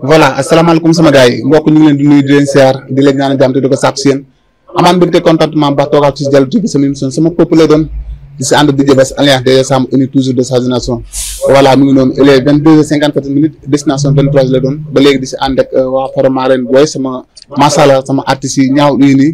voilà asalaamaaleykum sama gars yi mbokk ñu ngi leen di nuyu di leen siyaar di leen ñaan jàmm te di ko sàkku si yéen amaan mbégte contentement ba toogaat ci Diallo TV sama émission sama peuple lay doon di si ànd DJ Bass alliance des femmes unies toujours de sa génération voilà mu ngi noonu il est 22h54 minutes destination 23 lay doon ba léegi di si ànd ak waa Faramaren Boy sama macha allah sama artistes yi ñaaw yi nii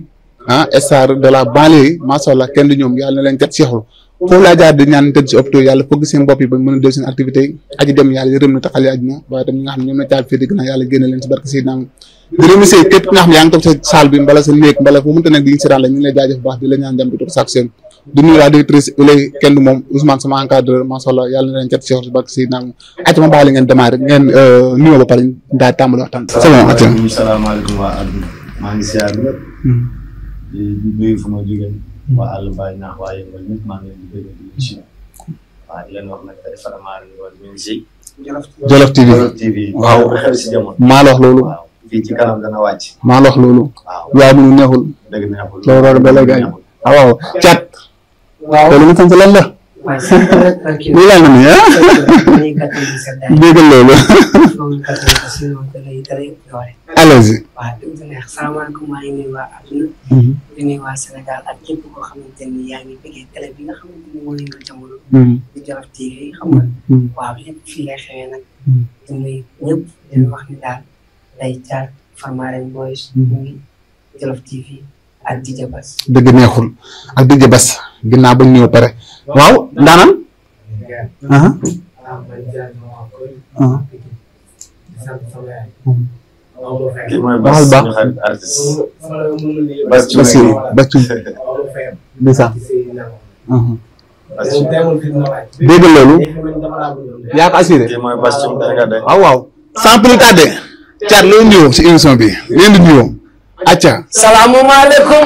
star de la banlieue yi macha allah kenn du ñoom yàlla na leen cat seexlu foofu laa jaar di ñaan tëdd si hôpital yàlla fëgg seen bopp yi ba mën a def seen activité yi aji dem yàlla yërëm na taxal yi àddina waaye tam ñi nga xam ne ñoom la caabi fii dëgg na yàlla génne leen si barke Seydina di remercier képp nga xam ne yaa ngi toog sa salle bi mbala sa néeg mbala fu mënta nekk di ñu si ràll ñu ngi lay jaajëf bu baax di la ñaan jàmm di toog saako seen di nuyu la directrice ulay kenn du moom Ousmane sama encadreur macha allah yàlla na leen cat seexlu si barke Seydina acca ma bàyyi la ngeen démarrer ngeen nuyoo ba pare daal tàmbali waxtaan c'est bon acca salaamaaleykum waa àdduna maa ngi siyaar ñëpp di nuyu fu ma jógee waa àll bàyyi naax waa yëngal ñëpp maa ngi leen di bëgg di ci waaw di leen wax nag tey Faramaren Boy mi ngi si Jolof TV waaw xew si jamono maa la wax loolu waaw fii ci kanam dana wàcc maa la wax loolu waaw mënu neexul dëgg neexul loolu ba lay gaañ waaw cat loolu mu sant lan la lii laa nga nii déggal loolu allez-y waaw dëgg la neex salaamaaleykum maa ngi nuyu waa àdduna di nuyu waa Sénégal ak képp koo xamante ni yaa ngi bëggee télé bi nga xamante ni moo yëngal jamono di Jolof TV xam nga waaw lépp fii lay xewee nag di nuyu ñëpp di wax ni daal day caat Faramaren Boy ñu ngi Jolof TV ak DJ Bass dëgg neexul ak DJ Bass ginnaaw ba ñu ñëw pare waaw ndaanaan kii mooy Bass suñu xarit artiste Bass ndeysaan dégg loolu yaa ko assuré kii mooy Bass Thioung Dagade waaw waaw sans plus tarder Thiat loo nuyoo si émission bi leen di nuyoo acca salaamaaleykum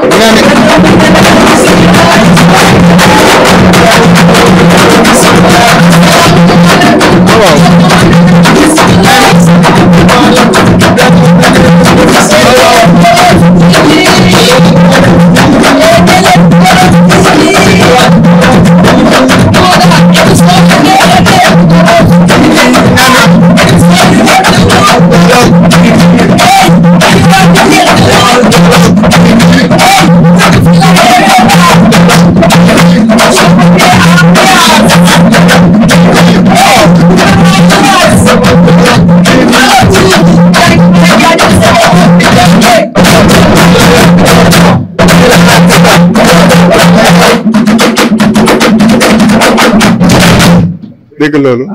dégg loolu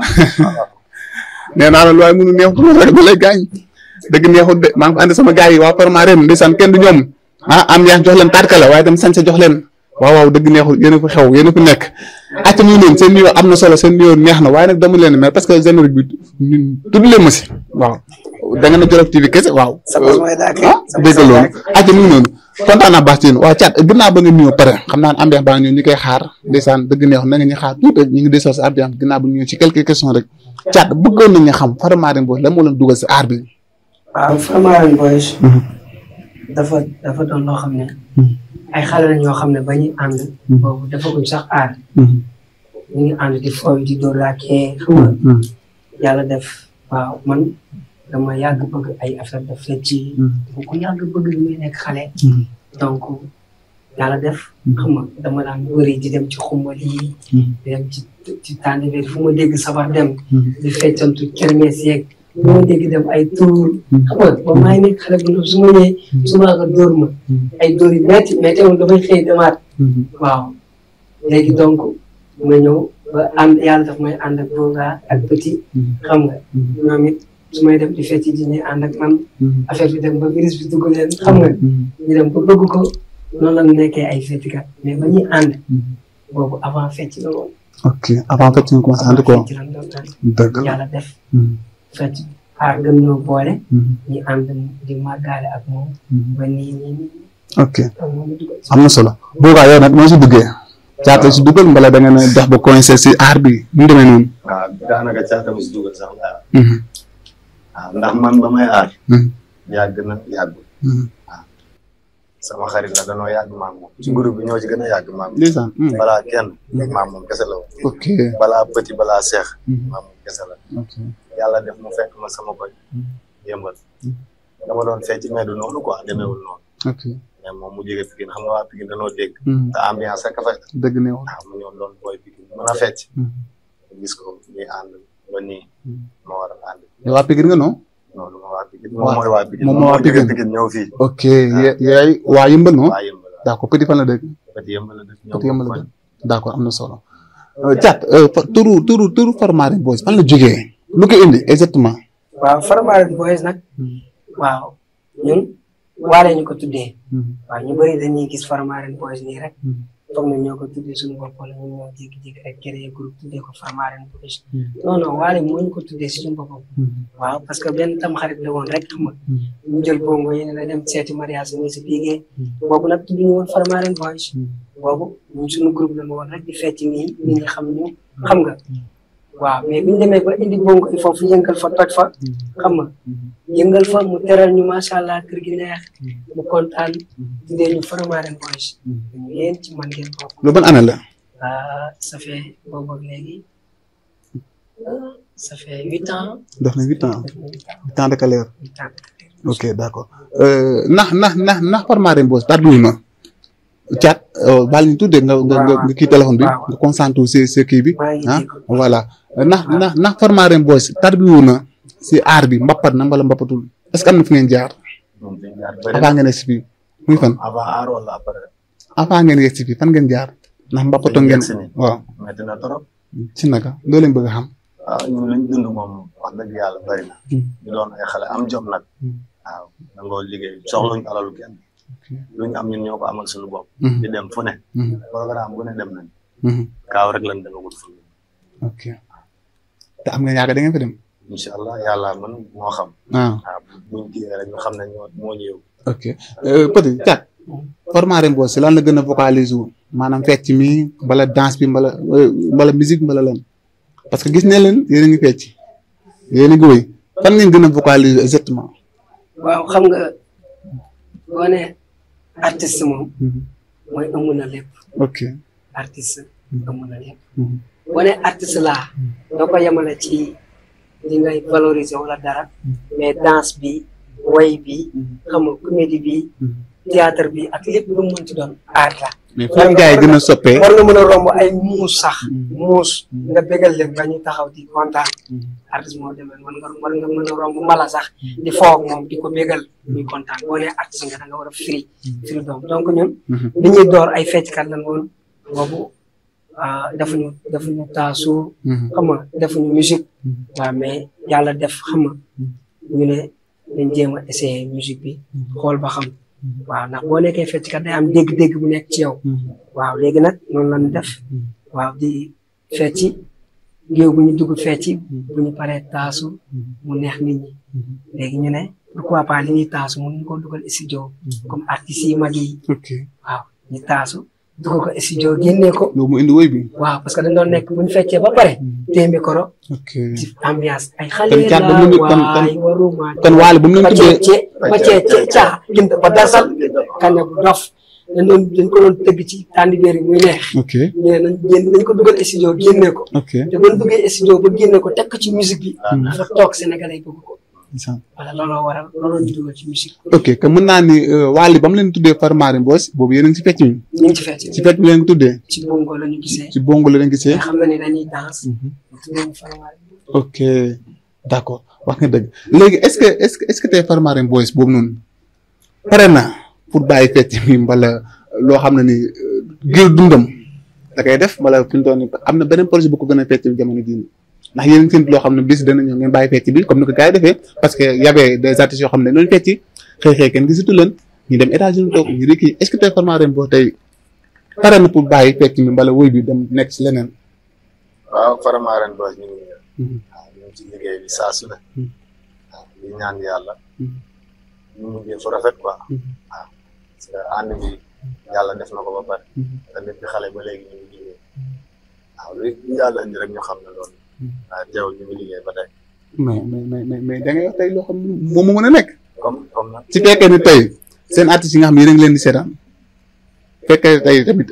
nee naa la lu waay mënu neex du rek da lay gaañ dëgg neexul de maa ngi fa ànd sama gars yi waa Faramaren ndeysaan kenn du ñoom am yaa jox leen tarka la waaye tam sañ sa jox leen waaw waaw dëgg neexul yéen a fi xew yéen a fi nekk acca ñu leen seen nuyoo am na solo seen nuyoo neex na waaye nag dama leen mais parce que générique bi tudd leen ma si waaw da nga na Jolof TV kese waaw dégg loolu acca ñu noonu kontaan naa baax ci yéen waaw Thiat ginnaaw ba nga nuyoo pare xam naa ne ambiance baa ngi ñu koy xaar ndeysaan dëgg neexul na nga ñu xaar tuuti ñu ngi desoo si ambiance ginnaaw ba ñu ci quelques questions rek Thiat bëggoon nañu xam Faramaren Boy la moo leen dugal si aar bi waaw Faramaren Boy dafa doon loo xam ne ay xale la ñoo xam ne ba ñuy ànd boobu defaguñ sax aar ñu ngi ànd di fooy di dóor laakee xam nga yàlla def waaw man dama yàgg bëgg ay affaire de fecc dama ko yàgg bëgg li muy nekk xale donc yàlla def xam nga dama daan wëri di dem ci xumbal yi di dem ci tànn bi fu ma dégg sabar dem di feccantu kermees yeeg fu ma dégg dem ay tuur xam nga ba maa ngi nekk xale bu ndaw su ma ñëwee su ma ko dóor ma ay dóor yu metti mais teewul dafay xëy demaat waaw léegi donc ma ñëw ba ànd yàlla daf may ànd ak Boga ak Petit xam nga ñoom it su may dem di fecc ji ñuy ànd ak man affaire bi dem ba virus bi dugg leen xam nga ñu dem ba bëgg ko noonu la ñu nekkee ay fecckat mais ba ñuy ànd boobu avant fecc la woon. ok avant fecc nga commencé ànd ko fecc lan doon ànd dëgg la yàlla def fecc aar gën ñoo boole ñu ànd di màggaale ak moom ba nii ok am na solo Boga yow nag moo si duggee Thiat la si dugal mbala da nga ne dox ba coincé si aar bi mu demee noonu waaw daanaka Thiat la si dugal sax waaw ndax man ba may aar yàgg na yàggul waaw sama xarit la danoo yàgg maam moom ci groupe bi ñoo ci gën a yàgg maam balaa kenn maam moom kese la woon ok balaa Petit balaa Seex maam moom kese la yàlla def mu fekk ma sama koñ yëmbal dama doon fecc mais du noonu quoi demeewul noonu ok mais moom mu jógee Pikine xam nga waa Pikine dañoo dégg te ambiance rek a fay dëgg ne woon waaw mu ñëw doon booy Pikine mën a fecc gis ko ñuy ànd ba nii ma war a ànd yow waa Pikine nga non non du ma waa Pikine moom mooy waa Pikine moom moo waa jógee Pikine ñëw fii ok yaay waa yëmbal non waa yëmbal d'accord petit fan la dëgg petit yëmbal la dëkk petit yëmbal la dëgg d'accord am na solo Thiat turu Farmaren Boys fan la jógee lu ko indi exactement waaw Farmaren Boys nag waaw ñun waale ñu ko tuddee waaw ñu bëri dañuy gis Farmaren Boys nii rek foog na ñoo ko tuddee suñu bopp wala ñu ñoo jékki-jékki rek créé groupe tuddee ko Farmaren Boys non non waale moo ñu ko tuddee si suñu boppam waaw parce que benn tam xarit la woon rek xam nga ñu jël bongo yi ne la dem seeti mariage muy si bigee boobu nag tudd ñu woon Farmaren Boys boobu ñun suñu groupe la ma woon rek di fecc nii nit ñi xam ñu xam nga waaw mais biñu demee ba indi bongo il faut fu yëngal fa toj fa xam nga yëngal fa mu teral ñu macha allah kër gi neex mu kontaan tuddee ñu Farmaren Boys ñu yéen ci man ngeen bokk lu ban année la ça fait boobu ak léegi ça fait 8 ans def na 8 ans 8 ans de carrière 8 ans ok d'accord ndax Farmaren Boys tarduwul ma Thiat baal ñu tuddee nga kii téléphone bi nga concentré si kii bi ah voilà ndax Farmaren Boys tarbiwu na si aar bi mbappat na mbala mbappatul est-ce que am na fu ngeen jaar avant ngeen si fii muy fan avant aar wala après avant ngeen yegg si fii fan ngeen jaar ndax mbappatoo ngeen waaw metti na trop ci naka loo leen bëgg a xam waaw ñun lañ dund moom wax dëgg yàlla bari na ñu doon ay xale am jom nag waaw nangoo liggéey soxluñ alalu kenn lu ñu am ñun ñoo ko amal suñu bopp di dem fu ne programme bu ne dem nañ kaaw rek lañ demagul fu ok te am nga ñaaka da ngeen fa dem incha allah yàlla man moo xam waaw buñ kii rek ñu xam ne moo ñu yóbbu ok peut-être Thiat Farmaren Boys si lan la gën a vocaliser wu maanaam fecc mi mbala danse bi mbala musique mbala lan parce que gis ne leen yéen a ngi fecc yéen a ngi wéy fan ngeen gën a vocaliser exactement waaw xam nga boo ne artiste moom mooy ëmb na lépp ok artiste ëmb na lépp boo ne artiste laa doo ko yemale ci li ngay valoriser wala dara mais danse bi way bi xam nga comédie bi théâtre bi ak lépp lu mu mënti doon art la mais fan gars yi gën a soppee war nga mën a romb ay muus sax muus nga bégal leen ba ñu taxaw di kontaan artiste moo demee war nga mën a romb mala sax di foog moom di ko bégal muy kontaan boo nee artiste nga da nga war a firi doom donc ñun bi ñuy door ay fecckat lan woon boobu defuñu taasu xam nga defuñu musique waaw mais yàlla def xam nga ñu ne dañ jéem a essayer musique bi xool ba xam waaw ndax boo nekkee fecckat day am dégg-dégg bu nekk ci yow waaw léegi nag noonu lañu def waaw di fecci géew bu ñu dugg fecci bu ñu paree taasu mu neex nit ñi léegi ñu ne pourquoi pas li ñuy taasu mun ñu ko dugal studio comme artistes yi mag yi waaw ñu taasu dugal ko studio génnee ko loolu mu indi woy bi waaw parce que dañ doon nekk bu ñu feccee ba pare téye micro ci ambiance ay xale la waay waruma kon waale bu mu leen tuddee ba caa gën ba dasal kaña bu dof dañ ko doon tëgg ci tàndibeer yi muy neex ok mais nañ ko dugal studio génne ko ok te ban duggee studio ba génne ko teg ko ci musique bi dafa toog Sénégalais yi bëgg ko voilà looloo waral looloo ñu dugal ci musique ok que mën naa ni waali ba mu leen tuddee Farmaren Boys boobu yéen a ngi ci fecc mi ñu ngi ci fecc ci fecc bi leen tuddee ci bongo la ñu gisee ci bongo la leen gisee xam na ni dañuy danse tuddee ñu Farmaren ok d'accord wax nga dëgg léegi est-ce que tey Farmaren Boys boobu noonu pare na pour bàyyi fecc mi mbala loo xam ne ni ngir dundam da koy def mbala fi mu toll nii am na beneen projet bu ko gën a fecc jamono jii ndax yéen seen loo xam ne bis dana ñëw ngeen bàyyi fecc bi comme ni ko gars yi defee parce que y avait des artistes yoo xam ne noonu fecc xëy kenn gisatu leen ñu dem États-Unis toog ñu di kii est-ce que tey Farmaren Boys tey pare na pour bàyyi fecc mi mbala woy bi dem nekk ci leneen. waaw Farmaren Boys ñu ngi ci liggéey bi saa su ne waaw di ñaan yàlla ñu ngi fu rafet quoi waaw parce que ànd bi yàlla def na ko ba pare te depuis xale ba léegi ñu ngi liggéey waaw lu yàlla indi rek ñu xam ne loolu waaw teewul ñu ngi liggéey ba tey mais da ngay wax tey loo xam ne moom mu mën a nekk comme nag ci fekkee ni tey seen artistes yi nga xam ne yéen a ngi leen di seetaan fekkee tey tamit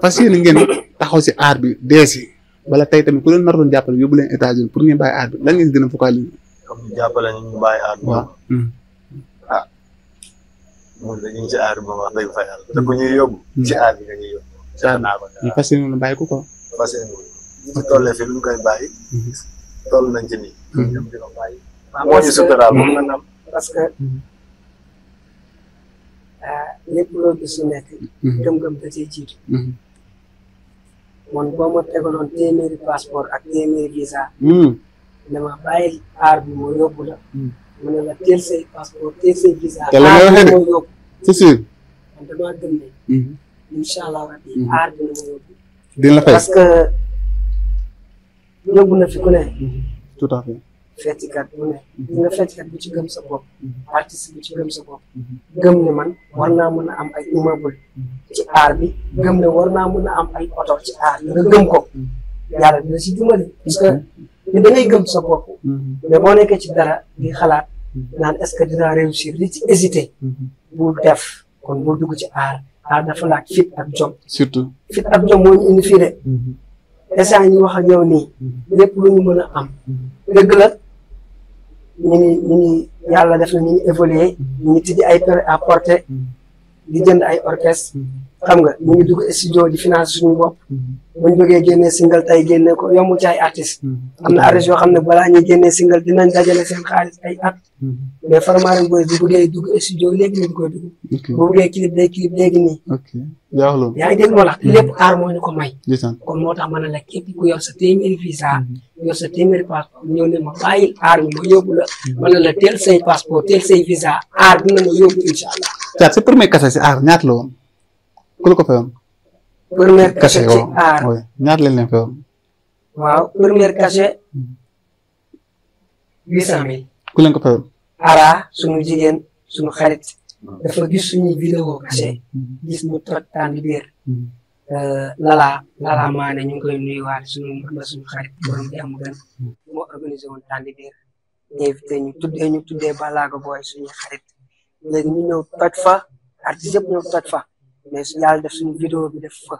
fas yéene ngeen taxaw si aar bi dee si wala tey tamit ku leen nar doon jàppale yóbbu leen États-Unis pour ngeen bàyyi aar bi lan ngeen gën a focaliser. comme ñu jàppale ñu bàyyi aar bi. waaw. ah moom dañuy ci aar bi moom wax dëgg fa yàlla te ku ñuy yóbbu. ci aar bi nga ñuy yóbbu. naa ko ñu fas yéene bàyyi ko quoi. fas yéene ñu ci tollee fii lu ñu koy bàyyi. toll nañ ci nii. ñoom di ko bàyyi. moo ñu suturaal moom la nam parce que lépp loo gis su nekk. gëm-gëm da cee jiitu. man boo ma tegaloon téeméeri passeport ak téeméeri visa. dama bàyyi aar bi moo yóbbu la. mu ne la teel say passeport teel say visa. te la nga waxee de moo yóbbu. c'est sûr. man damaa gëm ne. incha allah rabbi aar bi la ma yóbbu. dina la fay parce que yóbbu na fi ku ne. tout à fait. feccikat bu ne. di nga feccikat bu ci gëm sa bopp. artiste bu ci gëm sa bopp. gëm ne man war naa mën a am ay immeuble ci aar bi. gëm ne war naa mën a am ay oto ci aar bi nga gëm ko. yàlla dina si dimbali. parce que ni da ngay gëm sa bopp. mais boo nekkee ci dara di xalaat naan est-ce que dinaa réussir li ci hésité. bul def kon bul dugg ci aar. aar dafa laaj fit ak jom. surtout. fit ak jom moo ñu indi fii de. instant ñu wax ak yow nii. lépp lu ñu mën a am. dëgg la ñu ngi yàlla def na ñu ngi évoluer. ñu ngi tijji ay prêt à porter. di jënd ay orchestre. xam nga ñu ngi dugg studio di financer suñu bopp. bu ñu jógee génnee single tey génne ko yombul ci ay artistes. am na artistes yoo xam ne balaa ñuy génnee single dinañ dajale seen xaalis ay at. mais Faramareen Boys bu bëggee dugg studio léegi ñu koy dugg. bu bëggee clip day clip léegi nii. ok jaaxaloon. yaa ngi dégg moo tax lépp aar moo ñu ko may. gisaan kon moo tax ma ne la képp ku yor sa téeméeri visa. yor sa téeméeri passeport ñëw ne ma bàyyil aar bi ma yóbbu la. ma ne la teel say passeport teel say visa aar dina ma yóbbu incha allah. Thiat sa premier cachet si aar ñaata la woon ku la ko fayoon. premier cachet ci aar ñaata lañ leen fayoon. waaw premier cachet 800 000. ku leen ko fayoon. Ara suñu jigéen suñu xarit dafa gis suñuy vidéo cachet gis mu toj tànn biir Lala Maane ñu ngi koy nuyuwaale suñu xarit borom jàmm gën moo organisé woon tànn biir invité ñu tuddee Balago Boy suñu xarit léegi ñu ñëw toj fa artiste yëpp ñëw toj fa mais su yàlla def suñu vidéo bi def fa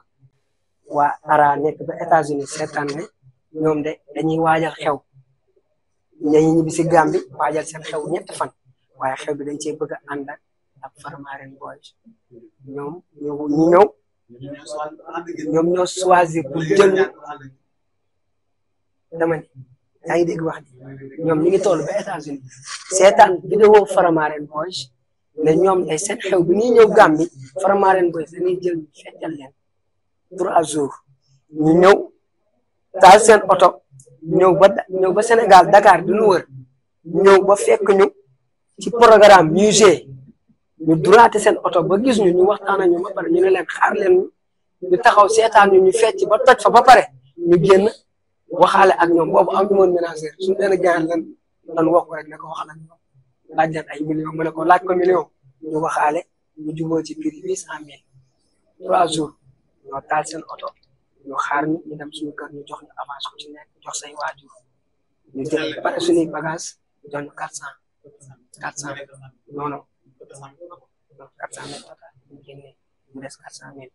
waa Ara nekk ba États-Unis seetaan ne ñoom de dañuy waajal xew dañuy ñibbi si Gambie waajal seen xew ñetti fan waaye xew bi dañ cee bëgg a ànd ak Faramareen Boys ñoom ñoo choisir pour jël dama ne yaa ngi dégg wax ji ñoom ñu ngi toll ba États-Unis seetaan vidéo Faramareen Boys mais ñoom day seen xew bi ñuy ñëw Gambie Faramareen Boys dañuy jël ñu feccal leen 3 jours ñu ñëw taal seen oto ñëw ba Sénégal Dakar di ñu wër ñëw ba fekk ñu ci programme musée ñu duraate seen oto ba gis ñu waxtaan ak ñu ba pare ñu ne leen xaar leen ñu taxaw seetaan ñu fecc ba toj fa ba pare ñu génn waxaale ak ñoom boobu am ñu woon ménagère suñu benn gaañ lan wax ko rek ne ko waxal ak ñoom laaj leen ay millions mu ne ko laaj ko million ñu waxaale ñu jubóo ci prix 800 000 3 jours ñoo taal seen oto ñu xaar ñu dem suñu kër ñu jox ñu avance ku ci nekk jox say waajur ñu jël pare suñuy bagage jox ñu 400 non 400 000 total ñu génne mu des 400 000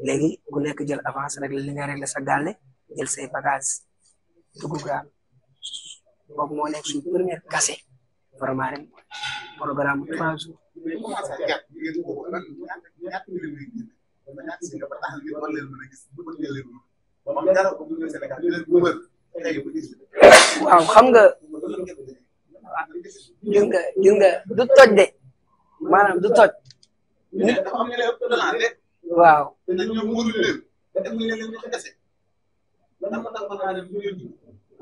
léegi ku nekk jël avance rek li nga réglé sa gàlle jël say bagage dugg gaal boobu moo nekk suñu première cachet Faramareen programme 3 jours. waaw xam nga gis nga du toj de maanaam du toj nit waaw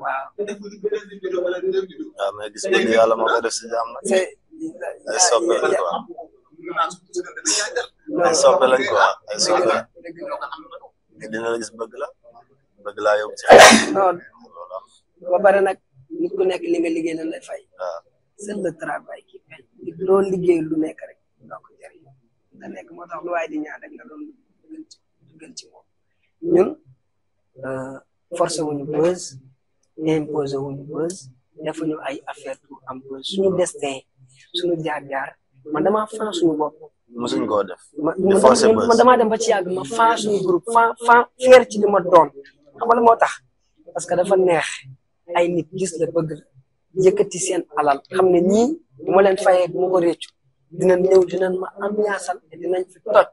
waaw mais gis nga yàlla moo ko def si jàmm nag ay soppe lañ quoi ay soppe lañ quoi ay soppe dina la gis bëgg laa yóbbu ci non ba pare nag nit ku nekk li nga liggéey lan lay fay waaw c'est le travail qui paye nit loo liggéey lu nekk rek doo ko jëriñ nga nekk moo tax lu waaye di ñaan rek nga doon gën ci moom ñun forcé wuñu buzz imposé wuñu buzz defuñu ay affaire pour am buzz suñu destin suñu jaar-jaar man damaa fan suñu bopp mosuñ koo def man damaa dem ba ci yàgg ma fan suñu groupe fan fier ci li ma doon xam nga moo tax parce que dafa neex ay nit gis la bëgg la yëkkati seen alal xam ne ñii bu ma leen fayee bu ma ko réccu dinañ ñëw dinañ ma am ñaasal te dinañ fi toj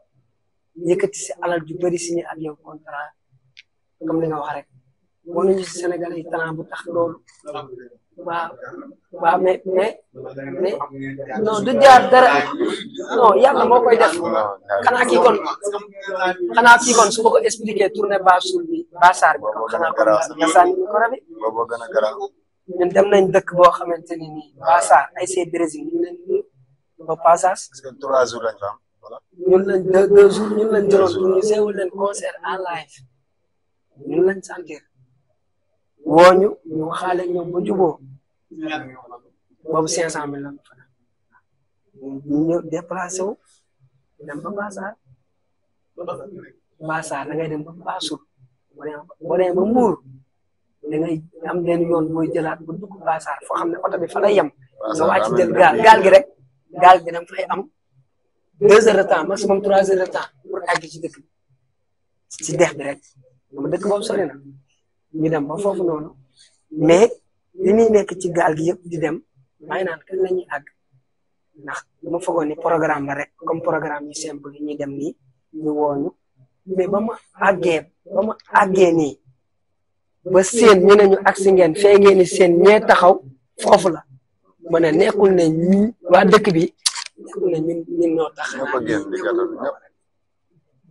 yëkkati si alal ju bëri signé ak yow contrat comme li nga wax rek moo nañu si Sénégal yi talent bu tax loolu waaw mais non du jaar dara non yàlla moo koy def xanaa kii kon su ma ko expliqué tournée Bassoul bi Bassar bi kon xanaa kon nga sànni ñu ko rabi ñun dem nañ dëkk boo xamante ni nii Bassar ay see Brésil ñu leen di ba passage ñun lañ 2 jours ñun lañ jëloon pour ñu seewul leen concert en live ñun lañ sentir wooñu ñu waxaale ñoom ba juboo boobu 500 000 la fa ñu ñëw déplacé wu dem ba Bassar da ngay dem ba Bassoul boo demee ba Mbour da ngay am benn yoon booy jëlaat ba dugg Bassar foo xam ne oto bi fa lay yem nga wàcc jël gaal gi rek gaal gi dam fay am 2 heures de temps maximum 3 heures de temps pour àgg ci dëkk bi ci dex bi rek dama dëkk boobu sori na ñu dem ba foofu noonu mais li ñuy nekk ci gaal gi yëpp di dem maa ngi naan kan la ñuy àgg ndax dama foogoon ni programme la rek comme programme yu simple yi ñuy dem nii ñu wooñu mais ba ma àggee nii ba seen ñu ne ñu agsi ngeen fee ngeen ni seen ñee taxaw foofu la ma ne nekkul ne waa dëkk bi nekkul ne ñun ñoo tax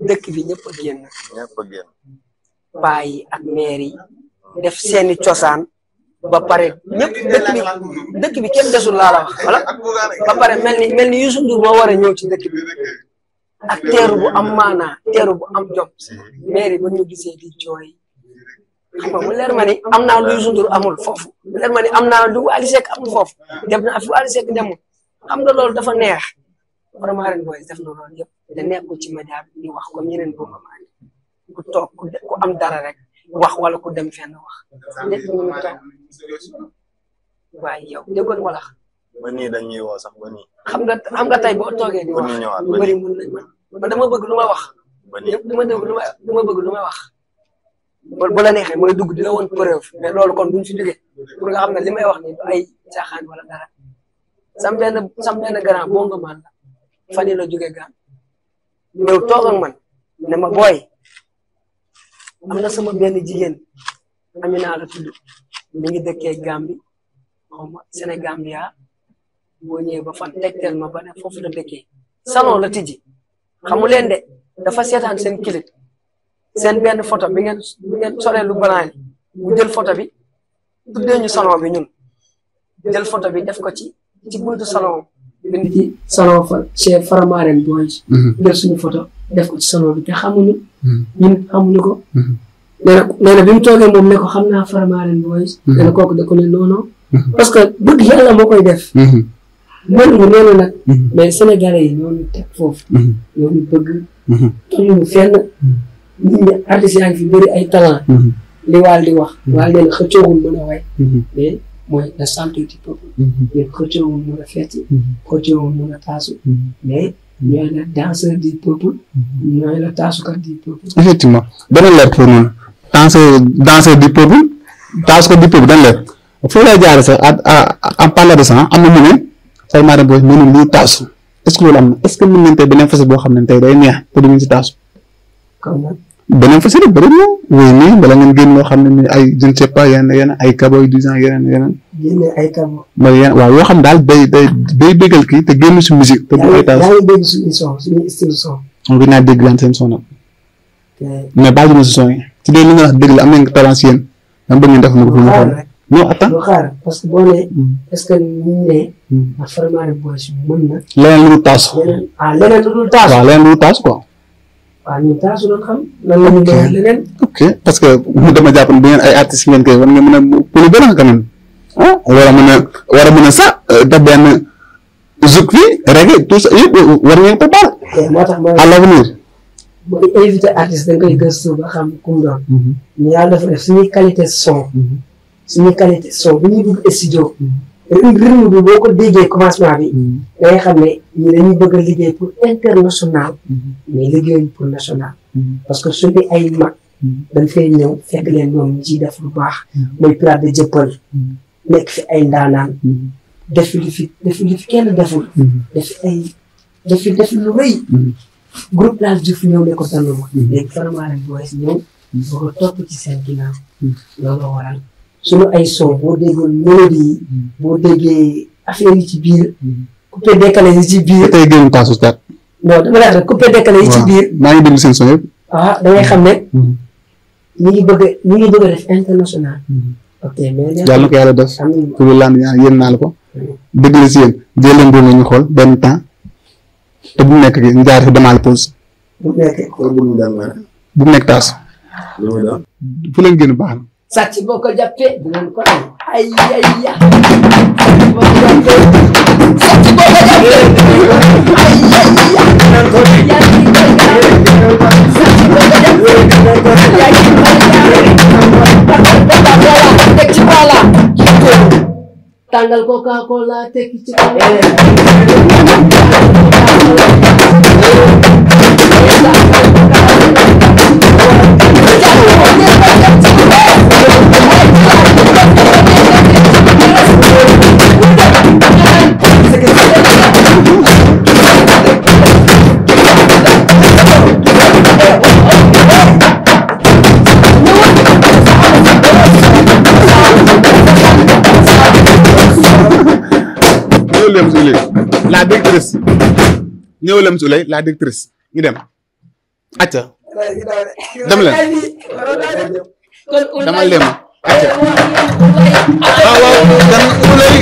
dëkk bi ñëpp a génn paa yi ak maire yi def seeni cosaan ba pare ñëpp dëkk bi kenn desul laa la wax wala ba pare mel ni Youssou Ndour moo war a ñëw ci dëkk bi ak teeru bu am maanaa teeru bu am jom maire yi ba ñu gisee di jooy xam nga mu leer ma ni am naa lu Youssou Ndour amul foofu mu leer ma ni am naa lu Wally Seck amul foofu dem na fi Wally Seck demul xam nga loolu dafa neex vraiment ren booy def na loolu yëpp te nekkul ci média bi di wax comme ñeneen boobu ku toog ku am dara rek wax wala ku dem fenn wax lépp ñu ngi toog waaye yow déggoon wala ba nii dañuy woo sax ba nii xam nga tey boo toogee di wax lu bëri mën nañ man dama bëgg lu ma wax dama bëgg lu ma wax bu la neexee mooy dugg di la woon preuve mais loolu kon duñ fi jógee pour nga xam ne li may wax ni du ay caaxaan wala dara sam benn grand boo nga man la fan yi la jógee gaan ñëw toog ak man ne ma booy am na sama benn jigéen Amina la tudd mi ngi dëkkee Gambie xaw ma Sénégambia boo ñëwee ba fan tegtal ma ba ne foofu la dëkkee salon la tijji xamu leen de dafa seetaan seen clip seen benn photo bi ngeen solee lu banaan mu jël photo bi tuddee ñu salon bi ñun jël photo bi def ko ci buntu salon bind ci salon fa chez Faramaren Boys jël suñu photo def ko ci salon bi te xamuñu ñun xamuñu ko nee na bi mu toogee moom ne ko xam naa Faramaren Boys nee na kooku da ko ne non parce que bëgg yàlla moo koy def mënuñu noonu nag mais sénégalais yi ñooñu teg foofu ñooñu bëgg toñuñu fenn nit ñi artistes yaa ngi fi bëri ay talent li Wally di wax Wally nee na xëccoowul mën a way mais mooy la santé du peuple mais xëccoowul mën a fecc xëccoowul mën a taasu mais ñooy la danseur du peuple ñooy la taasukat du peuple effectivement dana leer pour noonu danseur du peuple taasukat du peuple dana leer foo lay jaare sax en parlant de ça am na mu ne Faramaren Boys mënul lu taasu est-ce que loolu am na est-ce que mën nañ tey beneen facette boo xam ne tey day neex te du ngeen si taasu beneen facette bëri na wéy nii bala ngeen génn loo xam ne ni ay je ne sais pas yeneen ay kaboy 10 ans yeneen génne ay kabo waaw yoo xam daal day bégal kii te génn si musique te du ay taasu yaa ngi dégg suñu style son on gën naa dégg laan seen son nag mais bàyyi ma si son yi ci dee li nga wax dëgg la am nañ talent si yéen dama bëgg ngeen def na ko fi mu xool non attends xaar parce que boo nee est-ce que ñu ne Faramaren Boys mën na leneen lu dul taasu leneen lu dul taasu waaw leneen lu dul taasu quoi waaw ñun taasu doon xam lan la ñu doon leneen ok parce que mu dama jàpp ne bu ngeen ay artistes ngeen koy war nga mën a pour benn quand même ah war a mën a sax def benn zouk fi reggae tout ça yëpp war ngeen ko baal moo tax à l'avenir booy invité artiste da nga koy gëstu ba xam ku mu doon ñu yàlla dafa def suñuy qualité son bu ñuy dugg studio rythme bi boo ko déggee commencement bi da ngay xam ne ñi dañuy bëgg a liggéey pour international mais liggéeyuñ pour national parce que suñu ay mag dañ fay ñëw fekk leen ñoom ñu ciy def lu baax mooy Pirate de Jëppal nekk fi ay ndaanaan def li fi kenn deful def fi lu rëy groupe Las Diouf ñëw ne ko tànn ma léegi Faramareen Boys ñëw ba ko topp ci seen ginnaaw loolu waral suñu ay son boo déggee mélodie yi boo déggee affaire yi ci biir coupé décalé yi ci biir tey génn taasu taat non dama la rek coupé décalé yi ci biir maa ngi déglu seen son yëpp da ngay xam ne ñi ngi bëgg a def international ok mais yàlla na ko yàlla def pour lu laan ñaan yéen naa la ko dëgg la si yéen jël leen boobu ñu xool benn temps te bu mu nekk ñu jaar fi demaale pause bu mu nekk taas fu leen génn baax na sàcc boo ko jàppee dinañ ko ay ya sàcc boo ko jàppee ay ya dinañ ko teg ci wala tàngal Coca-Cola teg ci ñëwalem su lay la directrice ñu dem acca dem leen dama leen acca waaw dan ulay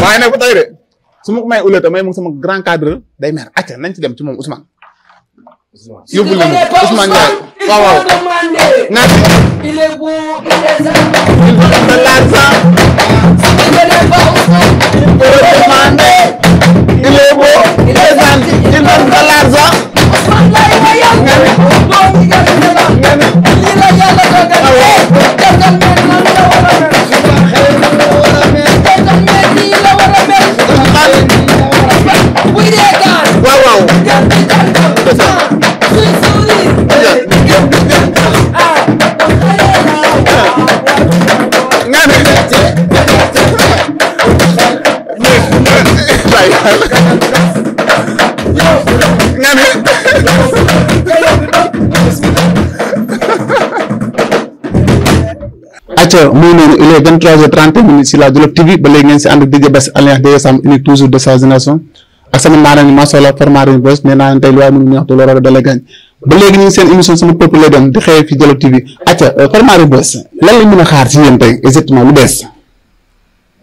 waaye nag ba tey de su ma ko may ulata may mu sama grand cadre day mer acca nañ ci dem ci moom Ousmane yóbbu leen Ousmane Ndiaye waaw waaw naat il est beau il veut de l'argent il est beau il est gentil il veut de l'argent acca muy noonu il est 23h30 si la Djolof TV ba léegi ngeen si ànd ak DJ Bass Alliance des Sam unique toujours de sa génération ak sama naana ni macha allah Faramareen Boys nee naa leen tey lu waaye mënu ñax te loolu dala gañ ba léegi ñu ngi seen émission sama peuple lay doon di xëyee fi Djolof TV acca Faramareen Boys lan lañ mën a xaar si yéen tey exactement lu bees.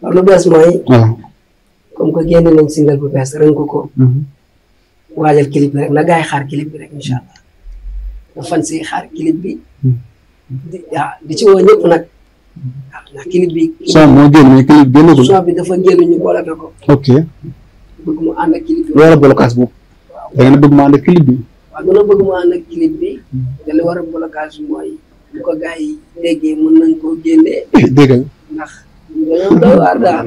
waaw lu bees mooy. waaw comme que génne nañ single bu bees rënk ko. waajal clip bi rek na gaay xaar clip bi rek incha allah na fan si xaar clip bi. di ci woo ñëpp nag. ndax clip bi. son moo génn mais clip génn son bi dafa génn ñu boole ko. ok. bëgg mu ànd ak clip bi. loolu blocage boobu. da ngeen a bëgg mu ànd ak clip bi. waaw gën a bëgg mu ànd ak clip bi. te li war a blocage mooy bu ko gars yi déggee mën nañ koo génnee. dégg nga. ndax dañoo doy waar daal.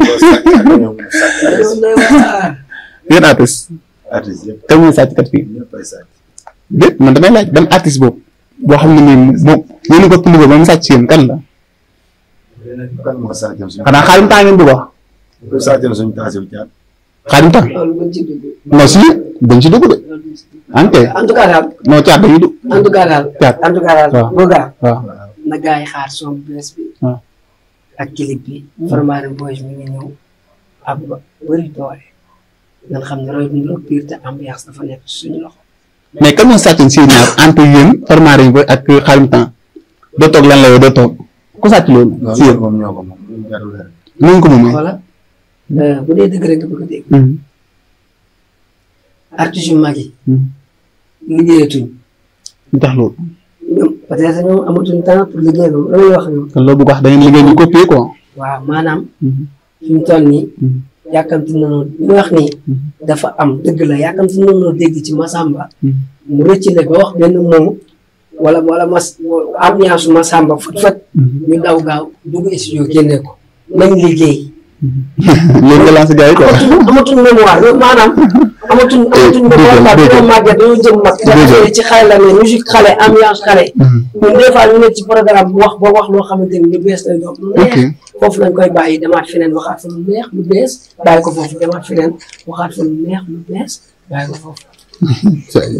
dañoo doy waar. yéen artiste. artiste yëpp. te muy sàcckat fii. ñëpp ay sàcc. déet man damay laaj ban artiste boobu. boo xam ne nii moom yéen a ko tudd ba mu sàcc si yéen kan la. kan moo sàccoon suñu. xanaa xaalim taa ngeen bëgg wax. ku sàccoon suñu taasiw caat. Xaadim Temps loolu buñ ci dugg. non si dañ ci dugg de ok en tout cas daal. non caat dañuy dugg en tout cas daal. caat en tout cas daal. waaw Boga. waaw na gars yi xaar son bees bi. waaw ak clip bi. Farmarin Boys mi ngi ñëw ak ba bëri doole. nga xam ne Roy du Ndour Pire te ambiance dafa nekk suñu loxo. mais kan moo sàcc si ñaar entre yéen Farmarin Boys ak Xaadim Temps doo toog lan la yow doo toog ku sàcc loolu. si yéen moom ñoo ko moom jarul leer. nu ko moomee. voilà bu dee dëgg rek nga bëgg a dégg. artistes yu mag yi. liggéeyatuñ. lu tax loolu. ñoom peut-être ñoom amatuñ temps pour liggéey loolu loolu wax ñoom. kon loolu bu ko wax da ngeen liggéey ñu copier quoi. waaw maanaam. fi mu toll nii. yàkkamti nañoo li wax nii. dafa am dëgg la yàkkamti nañoo dégg ci Massamba. mu rëccale ba wax benn mot wala ambiance su Massamba fët ñu daw gaaw dugg studio génne ko nañ liggéey. léegi nga lancé gars yi quoi. amatuñ mémoire maanaam. amatuñ mémoire dañoo màgget dañoo jëm mag. dëgg ci xale la ne musique xale ambiance xale. ñun des fois ñu nekk ci programme bu wax ba wax loo xamante ni lu bees lay doon. lu neex foofu lañ koy bàyyi demaat feneen waxaat fa lu neex lu bees bàyyi ko foofu demaat feneen waxaat fa lu neex lu bees bàyyi ko foofu.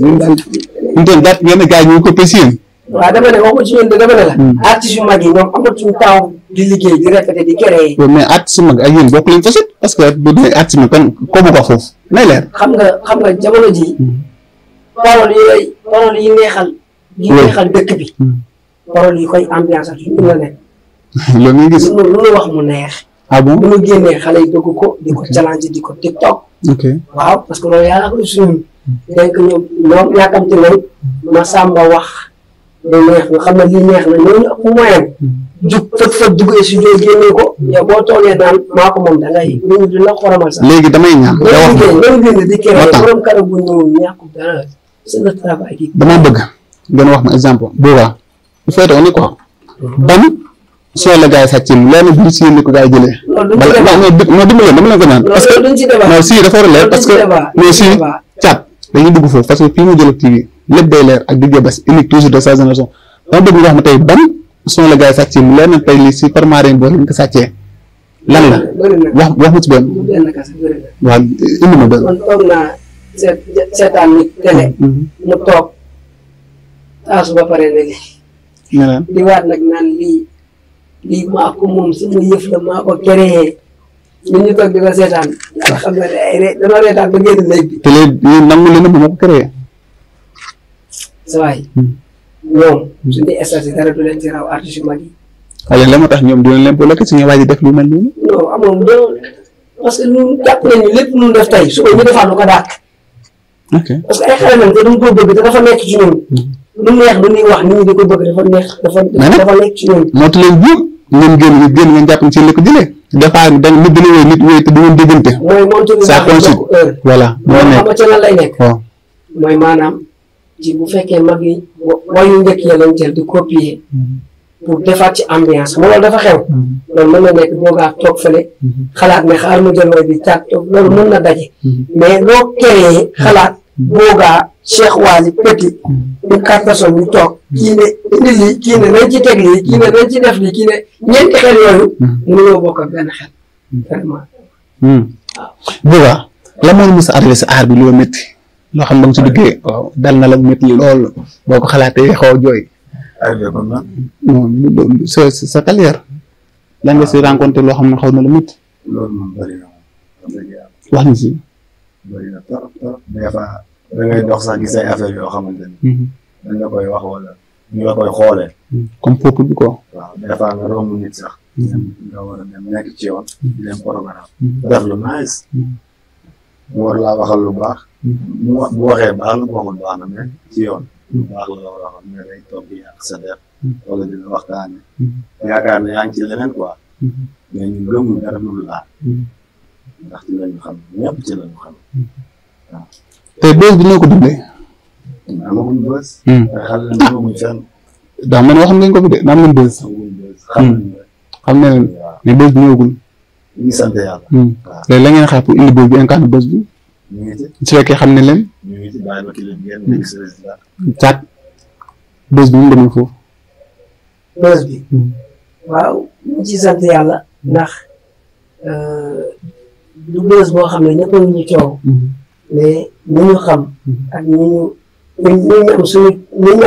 ñun daal ñu doon daal yenn gars yi ñu ko copier si yéen. waaw dama ne waxuma ci ñun de dama ne la. artistes yu mag yi ñoom amatuñ temps di liggéey di répéter di créer. mais artistes yu mag ak yéen bokk leen facette parce que bu dee artistes yi kon ko bu ko foofu nay leer. xam nga jamono ji parole yi neexal dëkk bi. parole yi koy ambiance ak ñu la nekk. loolu ngay gis. lu ñu wax mu neex. ah bon bu ñu génnee xale yi bëgg ko di ko challenge di ko TikTok. ok waaw parce que loolu yàlla ko suñu. donc ñoom yàkkamti nañ Massamba wax lu neex nga xam ne lii neex na ñooñu ëpp moyen jug fët dugg studio génne ko yow boo toogee naan maa ko moom da ngay ñu di la xoromal sax. léegi damay ñaan nga wax loolu génn di créer borom kara bu ñëw ñàkkul dara c'est le travail qui. dama bëgg ngeen wax ma exemple boobaa bu fekkee ni quoi ban soo la gars yi sàcc lenn bu si yéen ko gars yi jëlee. loolu duñ ci non dimbali leen dama leen ko ñaan. parce que non si dafa war a leer parce que mais si caat dañuy dugg foofu parce que fii mu jël TV lépp day leer ak DJ Bass unique toujours de sa génération dama bëgg nga wax ma tey ban son la gars yi sàccee mu leer na tey lii si Farmarin Boys lañ ko sàccee lan la wax ma ci benn. waaw indi ma benn. man toog naa seetaan nit télé mu toog taasu ba pare ne lii di waat nag naan lii maa ko moom sama yëf la maa ko créé ñun ñu toog di ko seetaan yàlla xam ne dañoo reetaan ba génn léegi. te léegi nangu leen ba ma ko créé. sa waay ñoom suñu stati dara du leen ci raw artistes yu mag yi. waaye la moo tax ñoom du leen bloqué suñu waaj def lu mel noonu. non amoon parce que ñun jàpp nañu lépp lu ñu def tey suba ñu defaat lu ko dàq. ok parce que ay xale lañ te duñ ko bëgg te dafa nekk ci ñun. lu neex lu ñuy wax nit ñi di ko bëgg dafa neex dafa nekk ci ñun. moo tax leen buum ngeen génn ngeen jàpp ci li ko jëlee des fois da nit dina wéy nit wéy te du ngeen déggante. mooy monté bi ça coïncide voilà moo nekk xam nga lan lay nekk. waaw mooy maanaam ci bu fekkee mag yi wayu njëkk ya lañ jël di copier pour defaat ci ambiance xam nga loolu dafa xew. loolu mën na nekk boogaa toog fële. xalaat ne xaar ma jël way bi caat toog loolu mën na daje. mais loo créé xalaat boogaa Cheikh Waly Petit ñu 4 personnes ñu toog kii ne indi lii kii ne nañ ci teg lii kii ne nañ ci def lii kii ne ñeenti xel yooyu. mënuñoo bokk ak benn xel. vraiment. waaw boogaa la moo mos a arrivé sa aar bi loo métti loo xam ne da nga si duggee waaw dal na la métti lool boo ko xalaatee xaw a jooy. arrivé comme ça. non sa carrière lan nga si rencontré loo xam ne xaw na la métti. loolu moom bëri na moom. wax ni si. bëri na trop trop. des fois da ngay dox sax gis ay affaire yoo xamante ni. dañ la koy wax wala ñu la koy xoolee. comme peuple bi quoi. waaw des fois nga romb nit sax. nga war a dem nekk ci yoon. di leen programme. def lu nice. mu war laa waxal lu baax. bu waxee baax na bu waxul baax na mais ci yoon. lu baax la la war a wax mais day toog di yàq sa der. wala di la waxtaanee. yaakaar ne yaa ngi ci leneen quoi. mais ñun gëmul dara lu laal. ndax ci lañu xam ñëpp ci lañu xam. waaw. tey bés bi noo ko dundee. amaguñ bës. te xale la amaguñ fenn. daa mel ne wax ngeen ko fi de daa am leen bés. amaguñ bës xam nañ ne. xam ne leen mais bés bi ñëwagul. ñu ngi sant yàlla. waaw léegi la ngeen xaar pour indi bés bi incarné bés bi. ñu ngi ci. su fekkee xam ne leen. ñu ngi ci bàyyi ba kii leen ngeen nekk si résultat. caat bés bi mu demee foofu. bés bi. waaw ñu ngi ciy sant yàlla ndax du bës boo xam ne ñëpp a ngi ñu coow. mais ñu ñu xam. ak ñu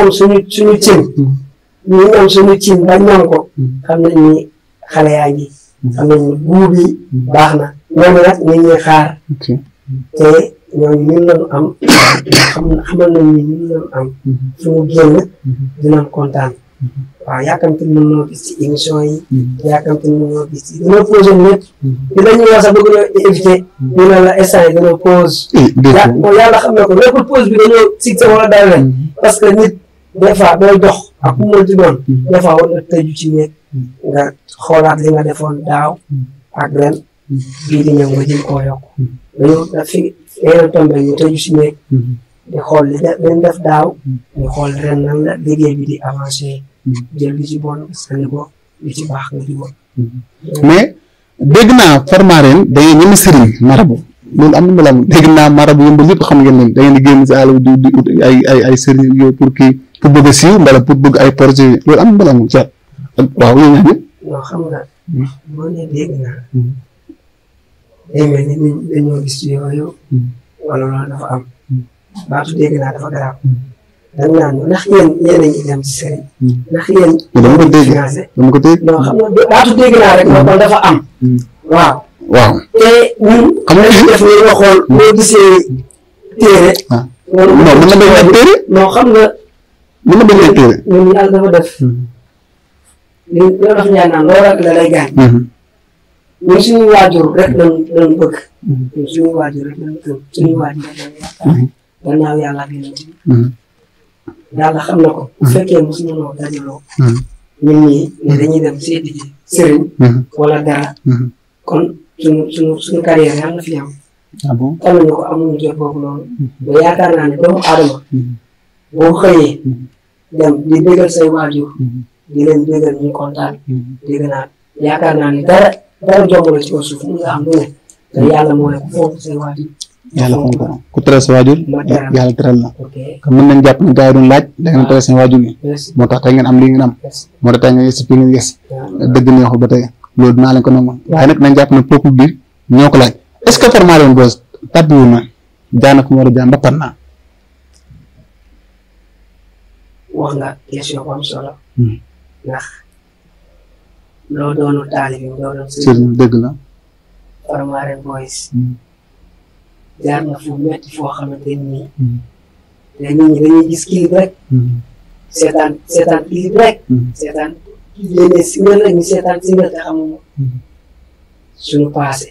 am suñu cin. ñu am suñu cin ba ñam ko. xam nañ ni xale yaa ngi. xam nañ ni buub bi baax na. ñooñu nag ñu ngi xaar. te ñooñu ñun lañu am. xamal nañ ni ñun lañu am. fu mu génn dinañ kontaan. waaw yàkkamti mën noo gis ci émission yi. yàkkamti mën noo gis ci dina posé lépp. dina ñu wax sax bëgg ñoo éviter. ñu ne la instant yi dina pause. yàlla xam na ko nekkul pause bi dañoo sigse wala daal leen. parce que nit des fois booy dox ak ku mënti doon. des fois war nga tëju ci nekk. nga xoolaat li nga defoon daaw. ak ren. bii di ñëw nga jëm koo yokk. dañoo daf fi yeneen tombé ñu tëju ci nekk. di xool li def daaw. ñu xool ren nan la liggéey bi di avancé. jël bi ci bon sànni ko li ci baax nga di bon. mais dégg naa Farmarène da ngeen ñenn sëriñ marabu loolu am na mbala dégg naa marabu yëmbal yëpp xam ngeen leen da ngeen di génn si àll di ut ay sëriñ yooyu pour kii pour bëgg a siiw mbala pour bëgg ay projet loolu am na mbala mu caat waaw yéen ñaa non xam nga boo nee dégg naa day mel ni dañoo gis ci yooyu wala loolu dafa am baatu dégg naa dafa garaaw. dañ naan ndax yéen a ngi dem ci sëriñ. ndax yéen. dama ko dégg dama ko dégg. non xam nga baatu dégg naa rek loolu dafa am. waaw. waaw te ñun. xam nga def ni nga xool boo gisee téere. non mën na bañ a téere. non xam nga. mën na bañ a téere. ñun yàlla dafa def. li loolu dafa ñaan naan loolu rek la lay gaañ. ñun suñu waajur rek lañ bëgg. ñun suñu waajur rek lañ gëm suñu waajur rek lañ yaakaar. gannaaw yàlla ak yonent bi. yàlla xam na ko. bu fekkee mosu ñu noo dajaloo. ñun ñii ne dañuy dem seeti ji sëriñ. wala dara. kon suñu carrière yàlla na fi am. ah bon taluñu ko amuñu jot boobu noonu. mais yaakaar naa ne doomu aadama. boo xëyee. dem di bégal say waajur. di leen bégal ñu kontaan. dégg naa yaakaar naa ne dara jomb la ci kaw suuf mun nga am lu ne. te yàlla moo ne ku fonk say waajur. yàlla fonk ko ku tere sa waajur. yàlla teral na. kon mën nañ jàpp ne gars yi doon laaj da ngeen tere seen waajur yi. moo tax tey ngeen am lii ngeen am. moo tax tey ngeen yës fi ngeen yës. dëgg neexul ba tey loolu dinaa leen ko nangu waaye nag nañ jàpp ne peuple bi ñoo ko laaj est-ce que Farmarène Boss tàbbiwul na jaan ak mu war a jaan ba par naa. wax nga question bu am solo. ndax loo doonul taalibe loo doon sëriñ dëgg la. Farmarène Boss. jaar na fu metti foo xamante ni. te nit ñi dañuy gis clip rek. seetaan clip rek. seetaan léeg-léeg single rek ñu seetaan single te xamuma. suñu passé.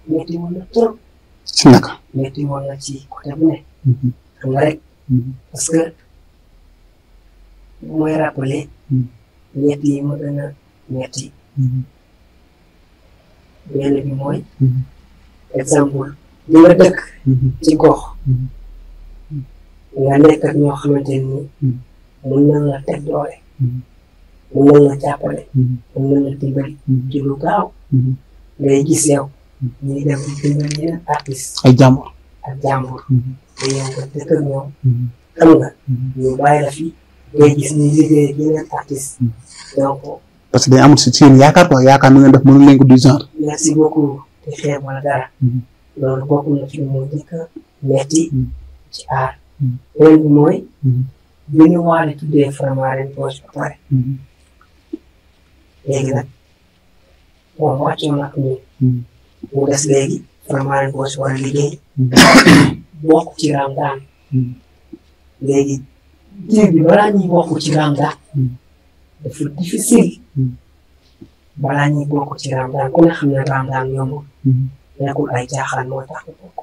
metti woon na trop. ci naka. metti woon na ci côté bu ne. xam nga rek. parce que bu may rappelé. ñett yi ma gën a metti. benn bi mooy. exemple. di nga dëkk. ci gox. nga nekk ak ñoo xamante ni. mun nañ la teg doole. mun nañ la jàppale. mun nañ la dimbali. ci lu gaaw. ngay gis yow. ñuy dem di dimbali yeneen artiste. ay jàmbur. ak jàmbur. te yow nga dëkk ak ñoom. xam nga. ñu bàyyi la fi. ngay gis ñuy liggéey ak yeneen artiste. donc. parce que dañu amul si yéen yaakaar quoi yaakaar na ngeen def mënul leen ko du genre. merci beaucoup. te xeeb wala dara. loolu bokk na ci moo njëkk a metti ci aar. beneen bi mooy. bi ñu waale tuddee Farmarène Boss ba pare. léegi nag moom wàccoon ak ñun. mu des léegi Farmarène Boss war a liggéey. bokk ci Ramadan. léegi jiw bi balaa ñuy bokk ci Ramadan. dafa difficile. balaa ñuy bokk ci Ramadan ku ne xam ne Ramadan yombul. nekkul ay caaxaan mooy tax nga bokk.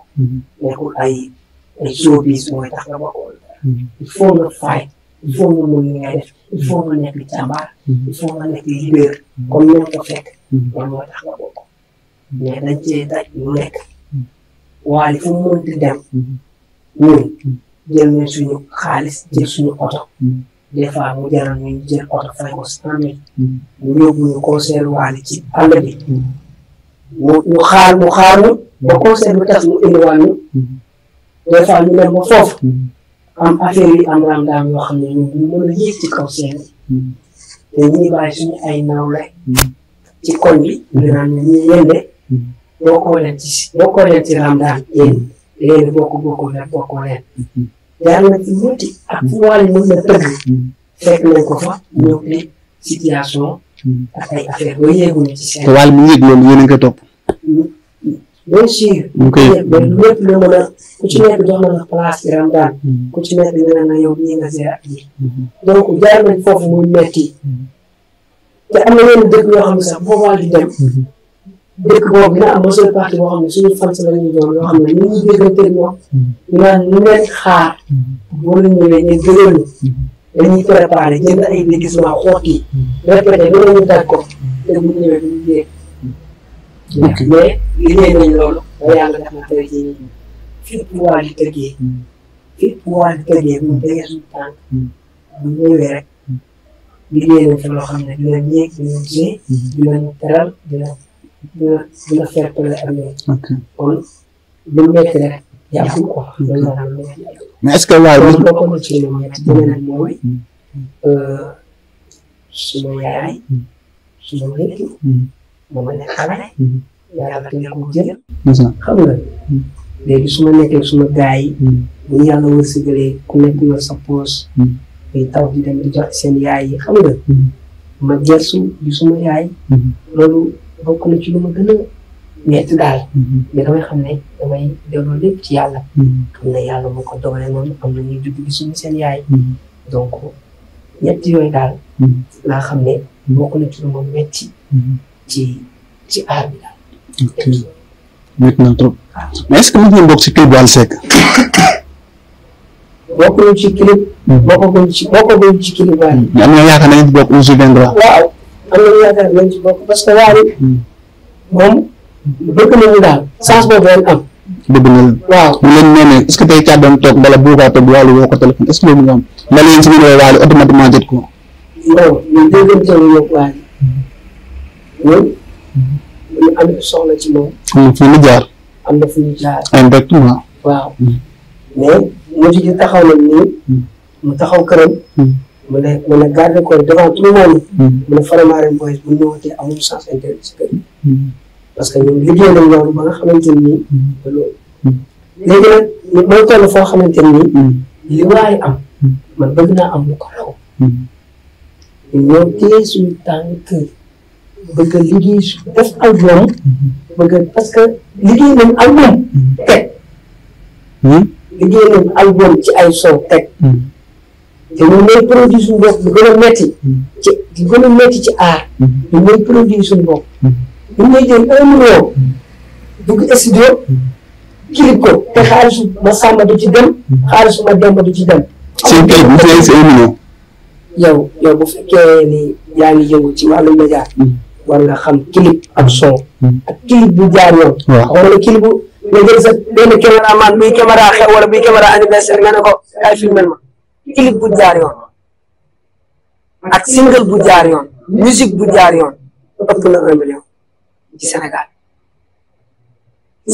nekkul ay showbiz mooy tax nga bokk. il faut nga fay. il faut nga mën li ngay def. il faut nga nekk jàmbaar. il faut nga nekk leader. comme ni nga ko fekk. loolu mooy tax nga bokk. mais dañ cee daj lu nekk. waaye fu mu mënti dem. ñun jël nañ suñu xaalis jël suñu oto. des fois mu jaral ñu jël oto fay ko 100 000. ñu yóbbu ñu concert waale ci àll bi. mu xaar ñu ba concert bi tas mu indiwaat ñu. des fois ñu dem ba foofu. am affaire yi am Ramadan yoo xam ne ñun ñu mën a yéeg ci kaw seen yi. te ñu ngi bàyyi suñu ay nawle. ci koñ bi. ñu naan ñu yende. boo xoolee ci Ramadaan yéen léegi bokkul rek bokkoo leen jaar na ci ñetti ak fu Wally mën na tëgg fekk nañ ko fa ñëw di situation ak ay affaire ba yéeguñu ci seen. te Wally mu yëg loolu yéen a ngi koy topp. bien sûr. ñu koy mais lépp lu mën a ku ci nekk jox na la place ci Ramadaan ku ci nekk dina na yow nii nga seet ak yi donc jaar nañ foofu muy metti te am na yenn dëkk yoo xam ne sax boo Wally di dem dëkk boobu dina am seule partie boo xam ne suñu fans la ñuy doon yoo xam ne ñu ngi déggante ñoom ñu naan ñu leen xaar boo la ñëwee ñu gëral dañuy préparé jënd ay déguisement xoot yi répété loolu ñu daj ko te bu ñëwee duñu yéeg mais liggéey nañ loolu ba yàlla def na tey jii fépp Wally tëggee mu déggee suñu tànk bu ñëwee rek liggéey nañ fi loo xam ne dina yéeg dina jee dinañu teral dina fair play ak ñoom kon lu métti rek yàggul quoi loolu la daan métti mais est-ce que Wally bokk na ci lu métti beneen mooy suma yaay suma nekk moom a nekk xale yàlla teel ko jël xam nga léegi su ma nekkee suma gaay yi bu ñu yàlla wërsëgalee ku nekk yor sa poos ngay taw di dem di jox seen yaay yi xam nga ma gersu di suma yaay loolu bokk na ci lu ma gën a metti daal mais damay xam ne damay delloo lépp ci yàlla xam ne yàlla moo ko dogalee noonu am na ñuy judd gi suñu seen yaay donc ñett yooyu daal laa xam ne bokk na ci lu ma metti ci aar bi daal. ok métti na trop mais est-ce que mën ngeen bokk ci clip Wally Seck. bokkuñu ci clip. bokkuñu ci clip Wally. mais am na yaakaar nañu ci bokk un jour viendra. waaw am nañu yaakaar nañu ci bokk parce que Wally moom bëgg nañu daal chance boobu leen am. bëgg na leen. waaw bu leen nee est-ce que tey caa doon toog bala bu ko toog Wally woo ko téléphone est-ce que loolu nga am nga leen si ñu woowee Wally automatiquement jot ko. non ñun déggante wu ñu Wally ñun ñu am soxla ci moom. am na fu ñu jaar. am na fu ñu jaar. indirectement. waaw mais mujj gi taxaw nañ nii. mu taxaw këram. mu ne garder corps devant tout le monde. mu ne Faramareen Boys bu ñëwatee amuñu sens interdit ci kër parce que ñun liggéey nañ loolu ba nga xamante ni ba loolu. léegi nag mooy toll foo xamante ni li Wally am man bëgg naa am lu ko raw. ñun ñoo téye suñu tànk bëgg a liggéey su def album bëgg parce que liggéey nañ album teg. liggéey nañ album ci ay son teg. te ñun ñooy produit suñu bopp lu gën a métti. ci lu gën a métti ci aar. ñun ñooy produit suñu bopp. ñun ñooy jël 1 million. dugg studio. clip ko te xaalisu ma Samba du ci dem. xaalisu ma Demba du ci dem. seen clip bu fekkee si 1 million. yow bu fekkee ni yaa ngi yëngu ci wàllu média. war nga xam clip ak son. ak clip bu jaar yoon. waaw xam nga clip bu nga jël sa benn caméraman buy caméra xew wala buy caméra anniversaire nga ne ko ay filmel ma. clip bu jaar yoon ak single bu jaar yoon musique bu jaar yoon ëpp na 1 million ci Sénégal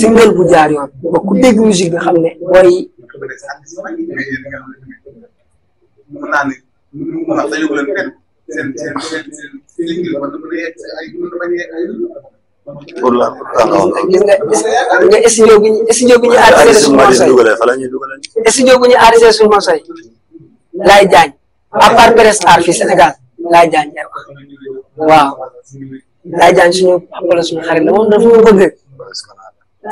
single bu jaar yoon ba ku dégg musique bi xam ne booy. pour la gis nga studio bi ñu arrêté suñu morceau yi studio bi ñu arrêté suñu morceau yi Laye Diagne à part presse art fii Sénégal Laye Diagne waaw Laye Diagne suñu papa la suñu xarit la moom dafa ñu bëgg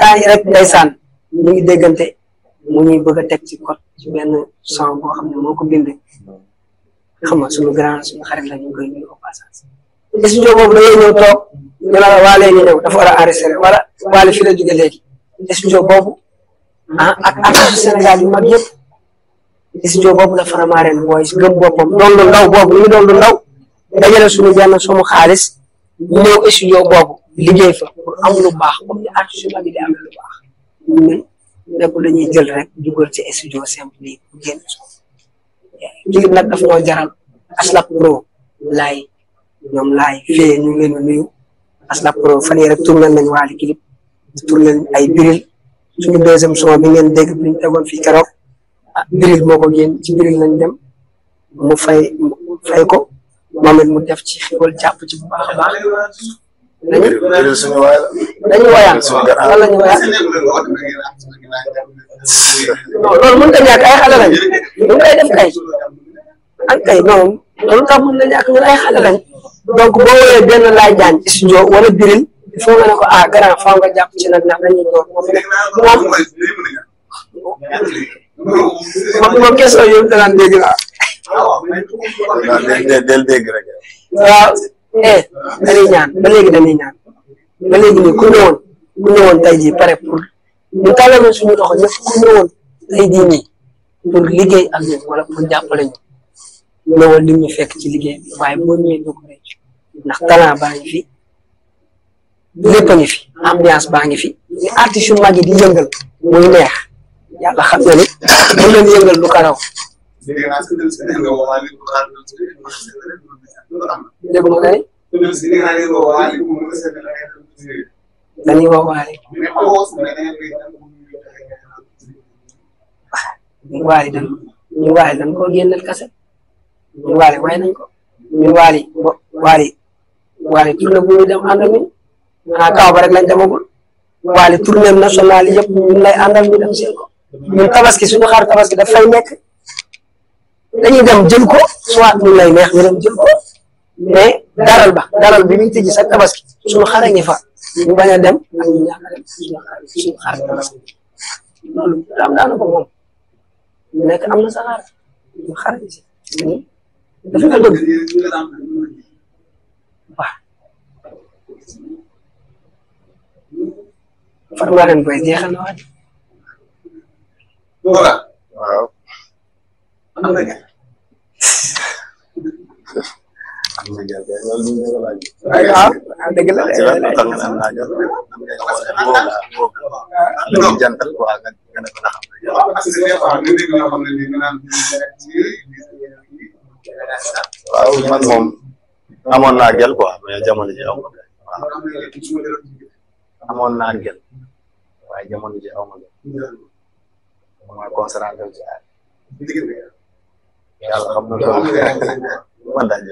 temps yi rek ndeysaan ñu ngi déggante mu ñuy bëgg a teg ci code ci benn son boo xam ne moo ko bind xam nga suñu grand suñu xarit la ñu koy nuyu au passage studio boobu da ngay ñëw toog ñu ne la Wally ñu ñëw dafa war a enregistré wala Wally fii la jóge léegi studio boobu ak artiste Sénégal yu mag yëpp studio boobu la Faramareen Boys gëm boppam doon lu ndaw boobu ñu doon lu ndaw dajale suñu benn sumu xaalis ñu ñëw studio boobu liggéey fa pour am lu baax comme ni artiste yu mag yi di am lu baax ñun nekkul dañuy jël rek dugal ci studio simple yi pour génn clip nag daf ñoo jaral Aslak Pro laay ñoom laay fee ñu ngi leen di nuyu Aslak Pro fan yii rek tourné nañ Wally clip tourné nañ ay biril suñu deuxième son bi ngeen dégg bi ñu tegoon fii keroog biril moo ko génn ci biril lañ dem mu fay ko moom it mu def ci xéwal jàpp ci bu baax a baax dañu suñu waay la. dañu woyaan lan la ñu woyaan non loolu mënut a ñàkk ay xale lañ ñu ngi koy def kay ak kay non loolu tax mën na ñàkk ñun ay xale lañ donc boo woowee benn laay jaan ci studio wala biril il faut nga ne ko grand faaw nga jàpp ci nag ndax dañuy door moom question yooyu danaan dégg naa del dégg rek. waaw dañuy ñaan ba léegi dañuy ñaan ba léegi nii ku ñëwoon tey jii pare pour ñu tàllal suñu loxo ñëpp ku ñëwoon tey jii nii pour liggéey ak ñun wala pour jàppale ñu ñëwoon lim ñu fekk ci liggéey bi waaye boo ñëwee doo ko rëcc ndax talent baa ngi fi lépp a ngi fi ambiance baa ngi fi ni artistes yu mag yi di yëngal muy neex yàlla xam na ni bu leen yëngal du ko raw dégg nga kay dañuy woo waale ñu waale dañ koo génneel kaset ñu waale way nañ ko ñu waale tournée bu ñu dem ànd ak ñun xanaa kaw ba rek lañ demagul waale tournée nationale yëpp ñun lay àndal ñu dem seen ko ñun tabaski suñu xaar tabaski daf fay nekk dañuy dem jël ko soit ñu lay neex ñu dem jël ko mais daral bi muy tëjji sax tabaski suñu xare ngi fa ñu bañ a dem ak ñu ñàkk a dem suñu xaar tabaski loolu daanaka moom ñu nekk am na saxaar ñu xare si dafa nga bëgg waaw Farba ren boy jeexal na waat waaw. am na dëgg la waaw man moom amoon naa gel quoi mais jamono ji aw ma gel amoon naa gel waaye jamono ji aw ma gel mooy concentré ci ay yàlla xam na loolu man daal di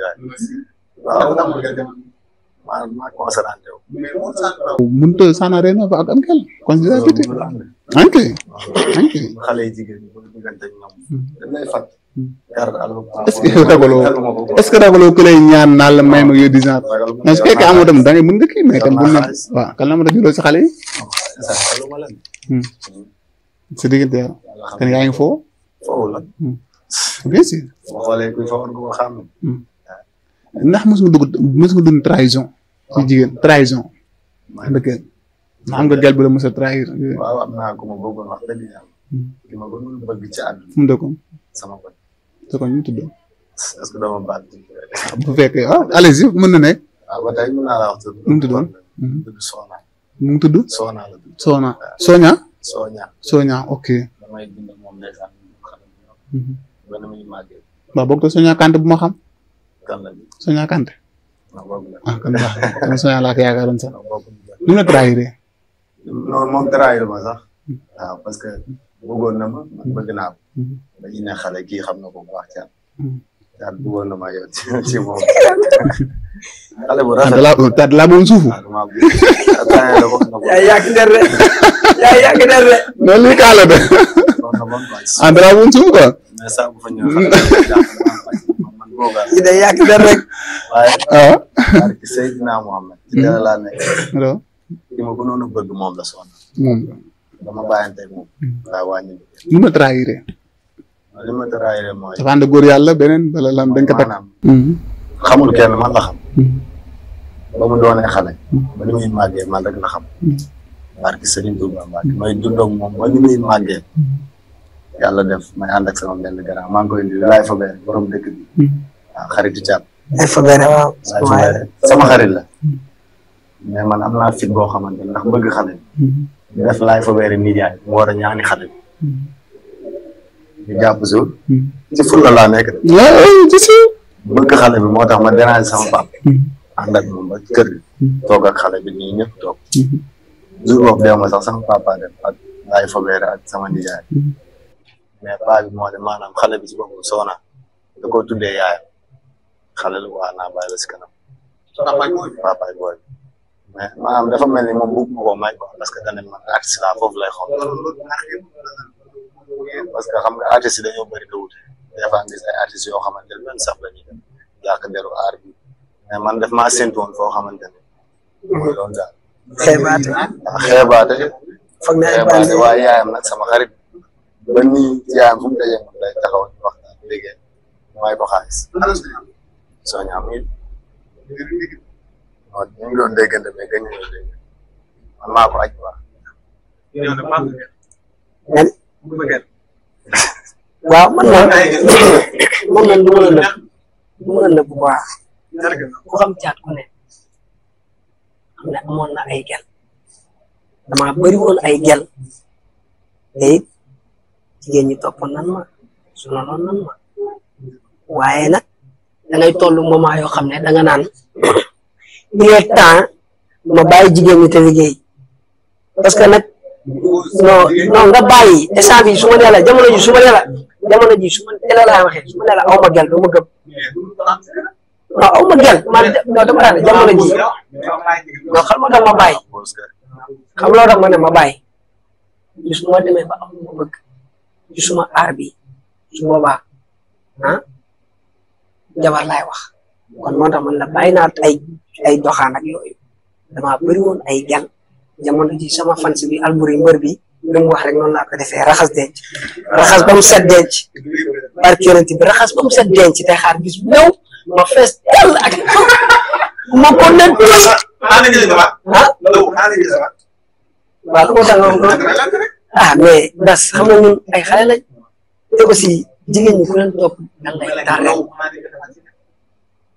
waaw ma concentré wu. mënut a sànnaaree na fa ak am xel. considéré anke xale yi jigéen ñi bu ñu diggante ñoom dañ lay fàtt. est-ce que ragaloo ku lay ñaan naan la may ma yooyu di genre mais su fekkee amoo tam da ngay mën nga kii mais tam bu ne waaw kan la ma doon jëloo si xale yi. sa diggante yow. kan yaa ngi foo. foofu la. bien sûr. boo xoolee kuy fa war nga ko xam. ndax mos nga dund trahison. ci jigéen trahison. ndax am nga gel bu la mos a trahir. waaw am naa ko ma bëggoon wax dëgg yàlla. ki ma gënoon bëgg ci àdduna. fu mu dëkkoon. sama koñ. sa koñ ñu tudd. est-ce que dama baal. bu fekkee allez-y mën na nekk. waaw ba tey mën naa la wax. nu mu tuddoon. tudd Soxna. nu mu tudd. Soxna la tudd. Soxna. Soña. Soña. Soña ok. damay dund moom ndeysaan xale ba na muy màggee. waaw boog te Soña Kanté bu ma xam. kan la bi. Soña Kanté. non boobu la. ah kan baax na Soña laa ko yaakaaroon sax. nu mu la trahiré. non moom trahir ma sax. waaw parce que bëggoon na ma man bëgg naa ko. dañuy ne xale kii xam na ko bu baax caat. caat bëggoon na ma yow ci moom. xale bu rafet taat laa bëggoon suufu. yaa yàgg der de yaa yàgg der de. non lii kaa la de. ah dara bëggoon suufu quoi. mais saa bu fa ñëw man boogaa. yi day yàgg der rek. waaye. barke Seydina Mohamed. ci dara laa nekk. alors. ki ma gënoon a bëgg moom la Soxna. moom. dama bàyyanteeg moom. waaw wàññi. nu ma trahiré. li ma trahiré mooy. dafa ànd góor yàlla beneen bala lam dañ ko takk. xamul kenn man la xam. ba mu doonee xale. ba ni muy màggee man rek la xam. barke Serigne Touba Mbacke may dund ak moom ba ni muy màggee. yàlla def may ànd ak sama benn grand maa ngi koy indi laay fa beere borom dëkk bi. waaw xaritu caat. ay fa beere waaw. sama xarit la. mais man am naa fit boo xamante ne ndax bëgg xale bi. def laay fa beere nijaay mu war a ñaani xale bi. ñu jàpp suuf. ci fulla laa nekk de. bëgg xale bi moo tax ma déranger sama papa. ànd ak moom ba kër gi. toog ak xale bi nii ñëpp toog. jour boobu deew ma sax sama papa dem ak laay fa beere ak sama nijaay. mais paa bi moo ne maanaam xale bi ci boppam Soxna da koo tuddee yaayam xale la waa naa bàyyi la si kanam. papaay booy mais maanaam dafa mel ni moom bëgg ma ko may quoi parce que dañ ne man artiste laa foofu lay xool parce que xam nga artistes yi dañoo bëri te wute des fois gis ay artistes yoo xamante ne même sax la ñuy def yàq deru aar bi mais man daf maa séntu woon foo xamante ne mooy loolu daal. xeebaate. xeebaate. foog naa xeebaate waaye yaayam nag sama xarit ba nii yaayam fu mu dajee moom day taxaw ñu waxtaan déggee may ko xaalis. soña am it waaw ñu ngi doon déggante mais gëj nañoo dégg man maa ko aj quoi. waaw man man du ma la nëbb bu baax ku xam caat ku ne xam ne amoon na ay gel dama bëri woon ay gel te it jigéen ñi toppoon nan ma sonaloon nan ma waaye nag da ngay toll moment yoo xam ne da nga naan il est temps ma bàyyi jigéen ñi te liggéey parce que nag non nga bàyyi instant bi su ma nee la jamono ji su ma teel a laa waxee su ma nee la aw ma gel du ma gëm non aw ma gel man non dama daan jamono ji non xam nga ma bàyyi xam loo tax ma ne ma bàyyi su ma demee ba am lu ma bëgg ci suma aar bi su boobaa jabar laay wax kon moo tax man la bàyyi naa ay doxaan ak yooyu dama bëri woon ay gel jamono ji sama fans bi Alboury mbër bi lu mu wax rek noonu laa ko defee raxas denc raxas ba mu set denc barke yonent bi raxas ba mu set denc te xaar bis bu ñëw ma fees tell ak ma ko ne tos waaw lu ko tax mais das xam nga ñun ay xale lañ te aussi jigéen ñi ku leen topp dan lay tàrreel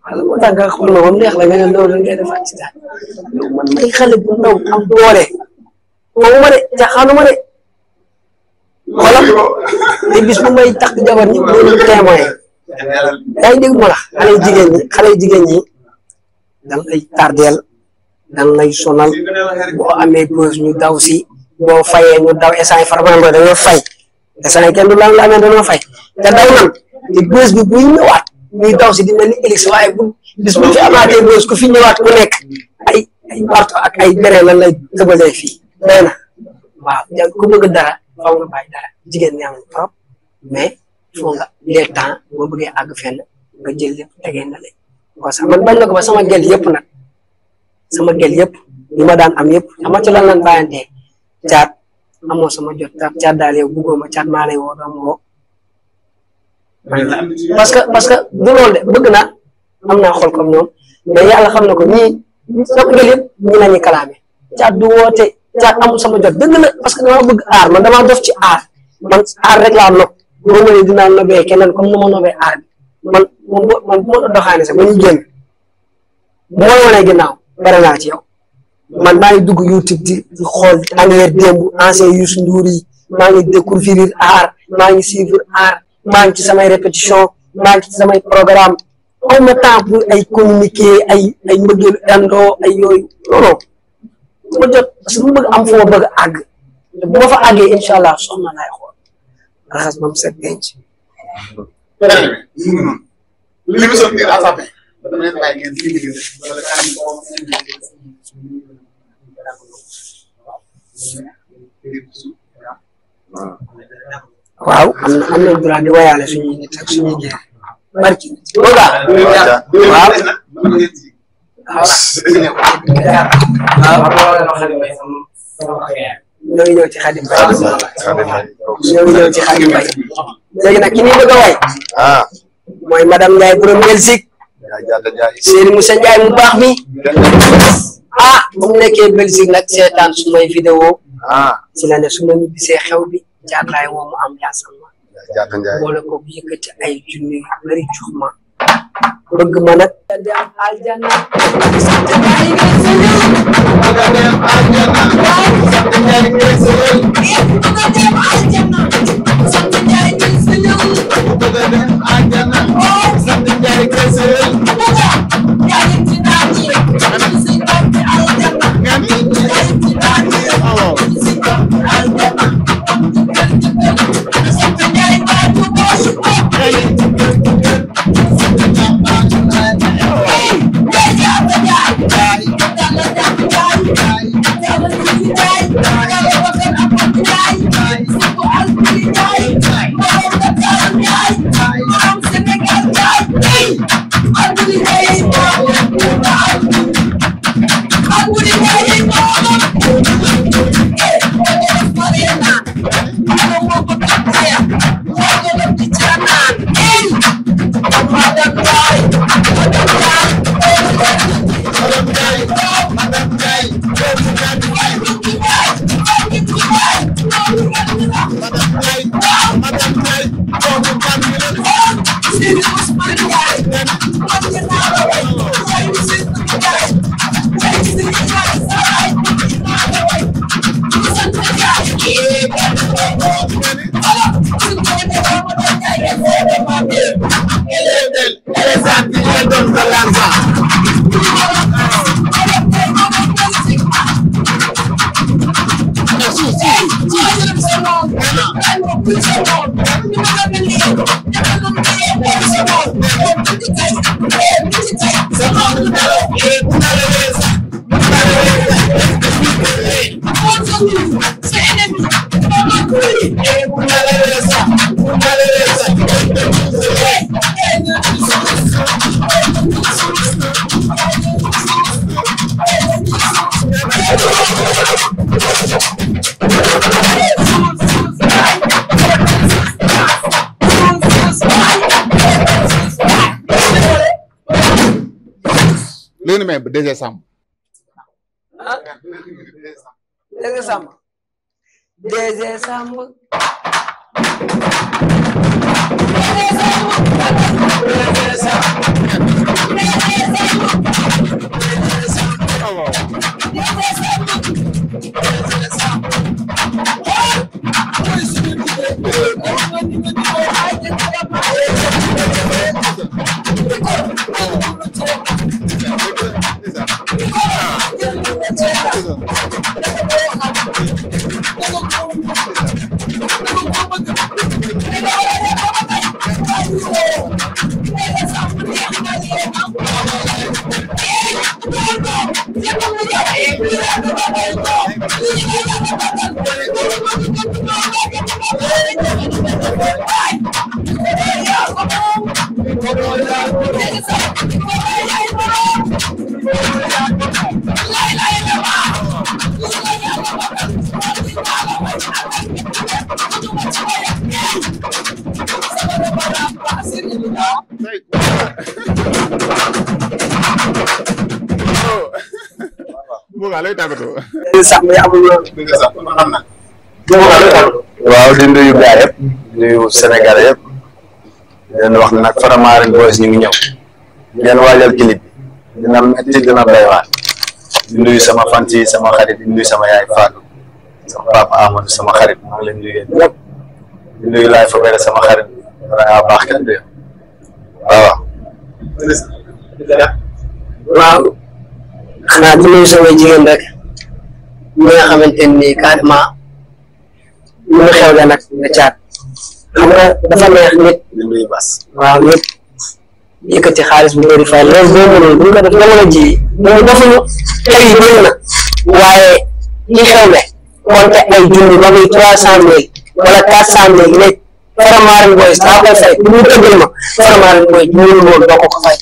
waaw lu ko tax nga xool ma moom neex la nga ne loolu ngay defaat ci daal man may xale bu ndaw am doole moomu ma de caaxaanu ma de xoolal te bis bu may takk jabar ñi doon témoin yaa ngi dégg ma la xale jigéen ñi dan lay tardeel dan lay sonal boo amee bës ñu daw si boo fayee ñu daw essence farmando dañoo fay essence kenn du la amee dañoo fay te daw nan te bës bi buy ñëwaat ñuy daw si di mel ni élix waaye bu bis bu fi amaatee bës ku fi ñëwaat ku nekk ay marto ak ay bere lan lay tëbalee fii day na waaw ku bëgg dara faw nga bàyyi dara jigéen ñi am trop mais foo nga les temps boo bëggee àgg fenn nga jël lépp tegee na le parce que man bañ na ko ba sama gel yëpp nag sama gel yëpp li ma daan am yëpp ama ci lan lan bàyyantee caat amoo sama jot caat daal yow bëggoo ma caat maa lay woo doom woo parce que du loolu de bëgg naa am naa xol comme ñoom mais yàlla xam na ko ñii sama gel yëpp ñi lañuy kalaame caat du woote caat amul sama jot dëgg la parce que dama bëgg aar man damaa dof ci aar man aar rek laa nopp boo ma ne dinaa nobee keneen comme nu ma nobee aar bi man bu ma doxaane sax ba ñu génn bu ma wanee ginnaaw bare naa ci yow man maa ngi dugg YouTube di xool annuaire démb ancien Youssou Ndour yi maa ngi découvrir aar maa ngi suivre aar maa ngi ci samay répétition maa ngi ci samay programme aw ma temps pour ay communiquer ay mbëggeelu indoo ay yooyu non ma jot parce que bu bëgg am fu ma bëgg àgg te bu ma fa àggee incha allah soxna laay xool raxas ba mu set denc. l'émission bi à sa fin dama leen bàyyi ngeen liggéey waaw am nañ droit di wayaale suñuy nit ak suñuy jeex barki waaw ñoo ngi ñëw ci Xadim Mbaye léegi nag ki ñuy bëgg a way mooy madame Ndiaye borom Belgique Serigne Moussa Ndiaye mu baax mi bu mu nekkee Belgique nag seetaan su may vidéo ci la ne su ma ñibbisee xew bi jaatlaay woo mu am yaasal ma boole ko bu yëkkati ay junni yu bëri jox ma bëgg ma nag dem aljana léegi mais DG Samb. ah DG Samb. DG Samb. waaw di nuyu gaay yëpp nuyu Sénégal yëpp leen wax nag Faramareen Boys ñu ngi ñëw ngeen waajal clip bi dina metti dina doy waar di nuyu sama fanti sama xarit di nuyu sama yaay Fatou sama papa Amadou sama xarit maa ngi leen nuyu yéen ñëpp di nuyu laay fa bere sama xarit danga baax kenn du waaw waaw xanaa di nuyu sama jigéen rek ñi nga xamante ni carrément ñu ngi xew la nag nga caat xam nga dafa neex nit di nuyu Bas waaw nit yëkkati xaalis bu bëri fay loolu boo mënul bu ñu ko def jamono ji ñoom defuñu xew yi bëri na waaye ñi xewle compté ay junni ba muy 300,000 wala 400,000 léegi Faramareen Boys daa koy fay bu ñu tëggal ma Faramareen Boys bu ñu woon doo ko fay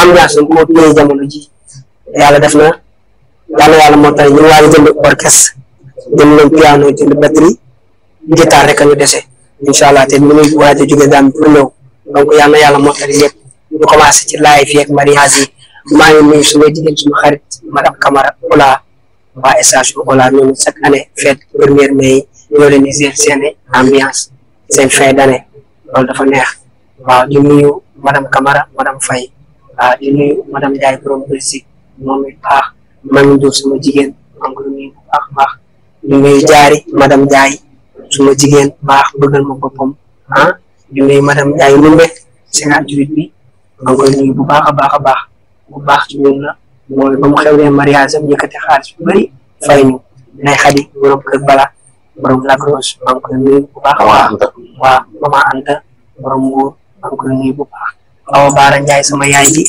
ambiance bi moo téye jamono ji yàlla def na yàlla moo tax ñu ngi waaj a jënd orchestre jënd nañ piano jënd batterie guitare rek a ñu dese incha allah te ñu ngi waaj a jóge Gambie pour ñëw donc yàlla moo tax yëpp ñu commencé ci live yi ak mariage yi maa ngi nuyu suma jigéen suma xarit madame Camara Ola waa station Ola ñoom chaque année fête 1er mai ñoo leen di seen ambiance seen fin d'année loolu dafa neex waaw di nuyu madame Camara madame Faye waaw di nuyu madame Ndiaye borom Belgique moom it baax Mami Ndour suma jigéen maa ngi koy nuyu bu baax a baax di nuyu Jaari madame Ndiaye suma jigéen baax bëggal ma boppam ah di nuyu madame Ndiaye Numbe 58 bi maa ngi koy nuyu bu baax a baax bu baax ci ñun la mooy ba mu xewlee mariage am yëkkati xaalis bu bëri fay ñu nay xadi borom kër bala borom lagros maa ngi koy nuyu bu baax a baax waaw mama Anta borom Mbuur maa ngi koy nuyu bu baax Awa Baara Ndiaye sama yaay ji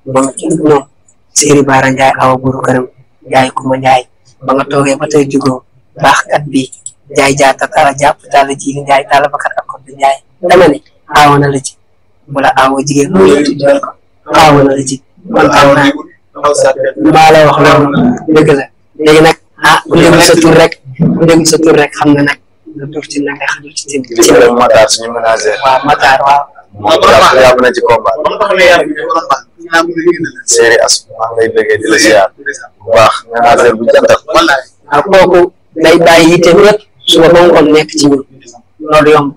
moom ci ñoom Séeri Baara Ndiaye awa buru këram Ndiaye Kuma Ndiaye ba nga toogee ba tey jugoo baaxkat bi Ndiaye jaata tala jàpp tala ji Ndiaye tala bakkat ak ko Ndiaye dama ne aawa na la ci wala aawa jigéen loolu tuddal ko aawa na la ci kontaan naa maa la wax loolu dëgg la léegi nag ku déglu sa tur rek xam na nag lu tur ci nag nga xajul ci tim ci la Matar suñu ménagère waaw Matar waaw moom yàgg na ci combat série as maa ngi lay bëggee di la ziar bu baax ménagère bu jantal waaw kooku day bàyyi yitteem yëpp suba ba ngoon nekk ci ñun loolu yomb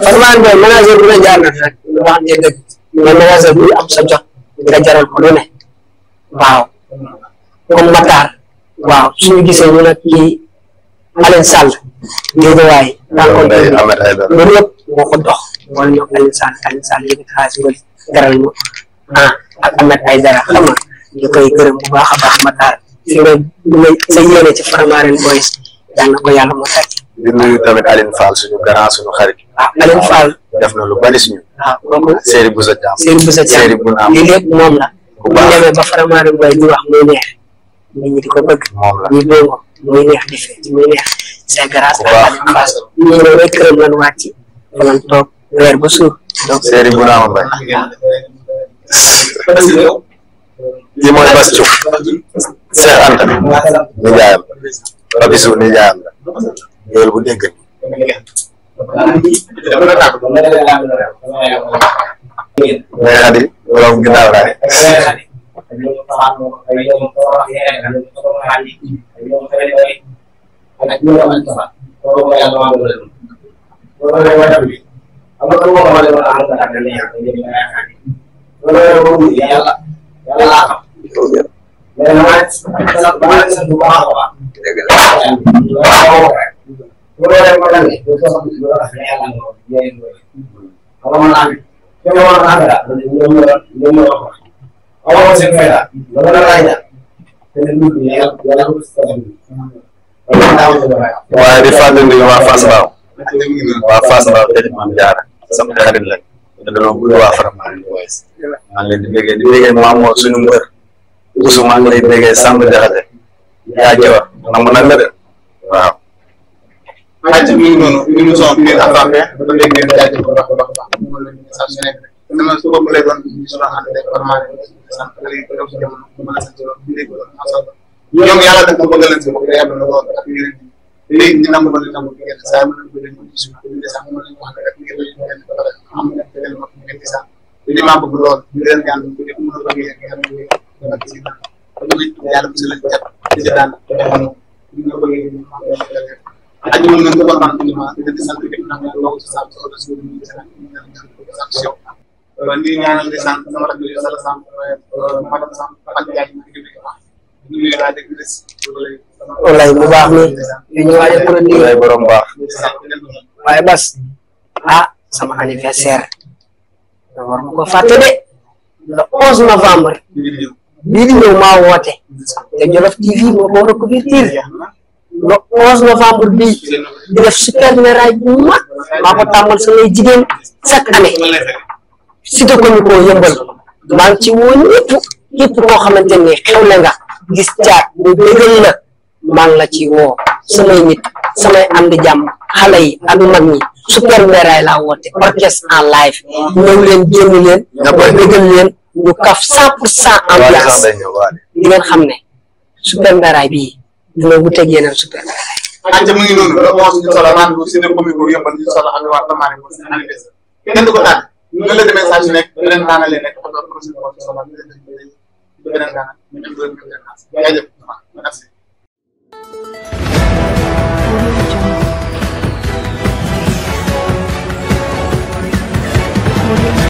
vraiment mooy ménagère bu ne jaar na fi rek lu wax ne dëgg mais ménagère bu am sa jot nga jaral ko lu ne waaw comme Matar waaw suñu gisee ñu nag kii Alioune Sall Guédiawaye loolu yëpp moo ko dox wala ñoom Alioune Sall yëkkati xaalis bëri garal ma ak Ahmed Aïdara xam nga ñu koy gërëm bu baax a baax Matar fi nga sa yéene ci Faramareen Boys yal na ko yàlla moo tax di nuyu tamit Aline Fall suñu grand suñu xarit Aline Fall def na lu bari suñu kooku série bu sa jàmm série bu naam lii lépp moom la bu demee ba Faramareen Boys di wax muy neex nit ñi di ko bëgg ñi dongo muy neex di fecc muy neex c'est grâce à Aline Fall ñu ñëw rek këram lan wàcc fa lan toog weer ba suur donc série bu naam mbay kii mooy Bas Diouf Cheikh Anta nijaayam Papisu nijaayam la loolu bu dégg mais xadi borom ginnaaw raay waaye di fàttali waa Fass Mbao te maam jaara sama xarit la te dañoo bëgg waa Faramareen Boys maa ngi leen di bëggee maam moo suñu mbër Oussou maa ngi lay bëggee Samb Jaxate yaa jëwa nam nag la de waaw ayca mi ngi noonu émission bi ngeen avancé ba léegi ngeen jaajëf bu baax a baax moom la ñu saa su nekk dama su bopp lay doon ñu soxla ànd ak Faramareen sant léegi ko ci jamono bu mën a sant loolu léegi ko macha allah ñoom yàlla def na ko leen si bopp day am na lool ak yeneen léegi ñu nangu ba li nangu ngeen saa mën ko dañ ko ci suuf ñu sax mën nañu wax rek ngeen ngeen ko dara am na ngeen ma ngeen ci sax li ma bëgg lool ñu leen ñaan ko def mën a bëgg ngeen dama ci naan ko ñu yàlla bu ci la jàpp ci daan defal ñu bëgg ak ñu mën ko waxtaan ci ma di sant képp nak loolu ci sa solo ci ñu ci nak ñu ñaan ko sax ci yow ndi ñaanal di sant sama rakk yi sala sant madam sant ak yaay ñu ngi wax ñu la dégg des wallaay bu baax ni ñu waajal produit lay borom baax waaye Bas sama anniversaire da war ma ko fàtte de le 11 novembre bii di ñëw maa woote te Jolof TV moo ko war a couverture le 11 novembre bii di def super mérage bu mag maa ko tàmmal samay jigéen chaque année Cité Comico Yëmbal maa ngi ci woo ñëpp képp koo xamante ne xewle nga gis caat bu bëggal la maa ngi la ci woo samay nit samay ànd jàmm xale yi ak mag ñi super mérage laa woote orchestre en live ñëw leen génn leen bëggal leen ñu kaf 100% ambiance di ngeen xam ne super mérage bii dina wuteeg yeneen super mérage. ayca mu ngi noonu loolu moo suñu solo maanaam bu Cité Comico Yëmbal ñu solo ak waa Faramareen Boys anniversaire kenn du ko tànn ñu la demee saa su nekk beneen daana leen nekk xam nga projet bi solo beneen daana ñu dem jaajëf merci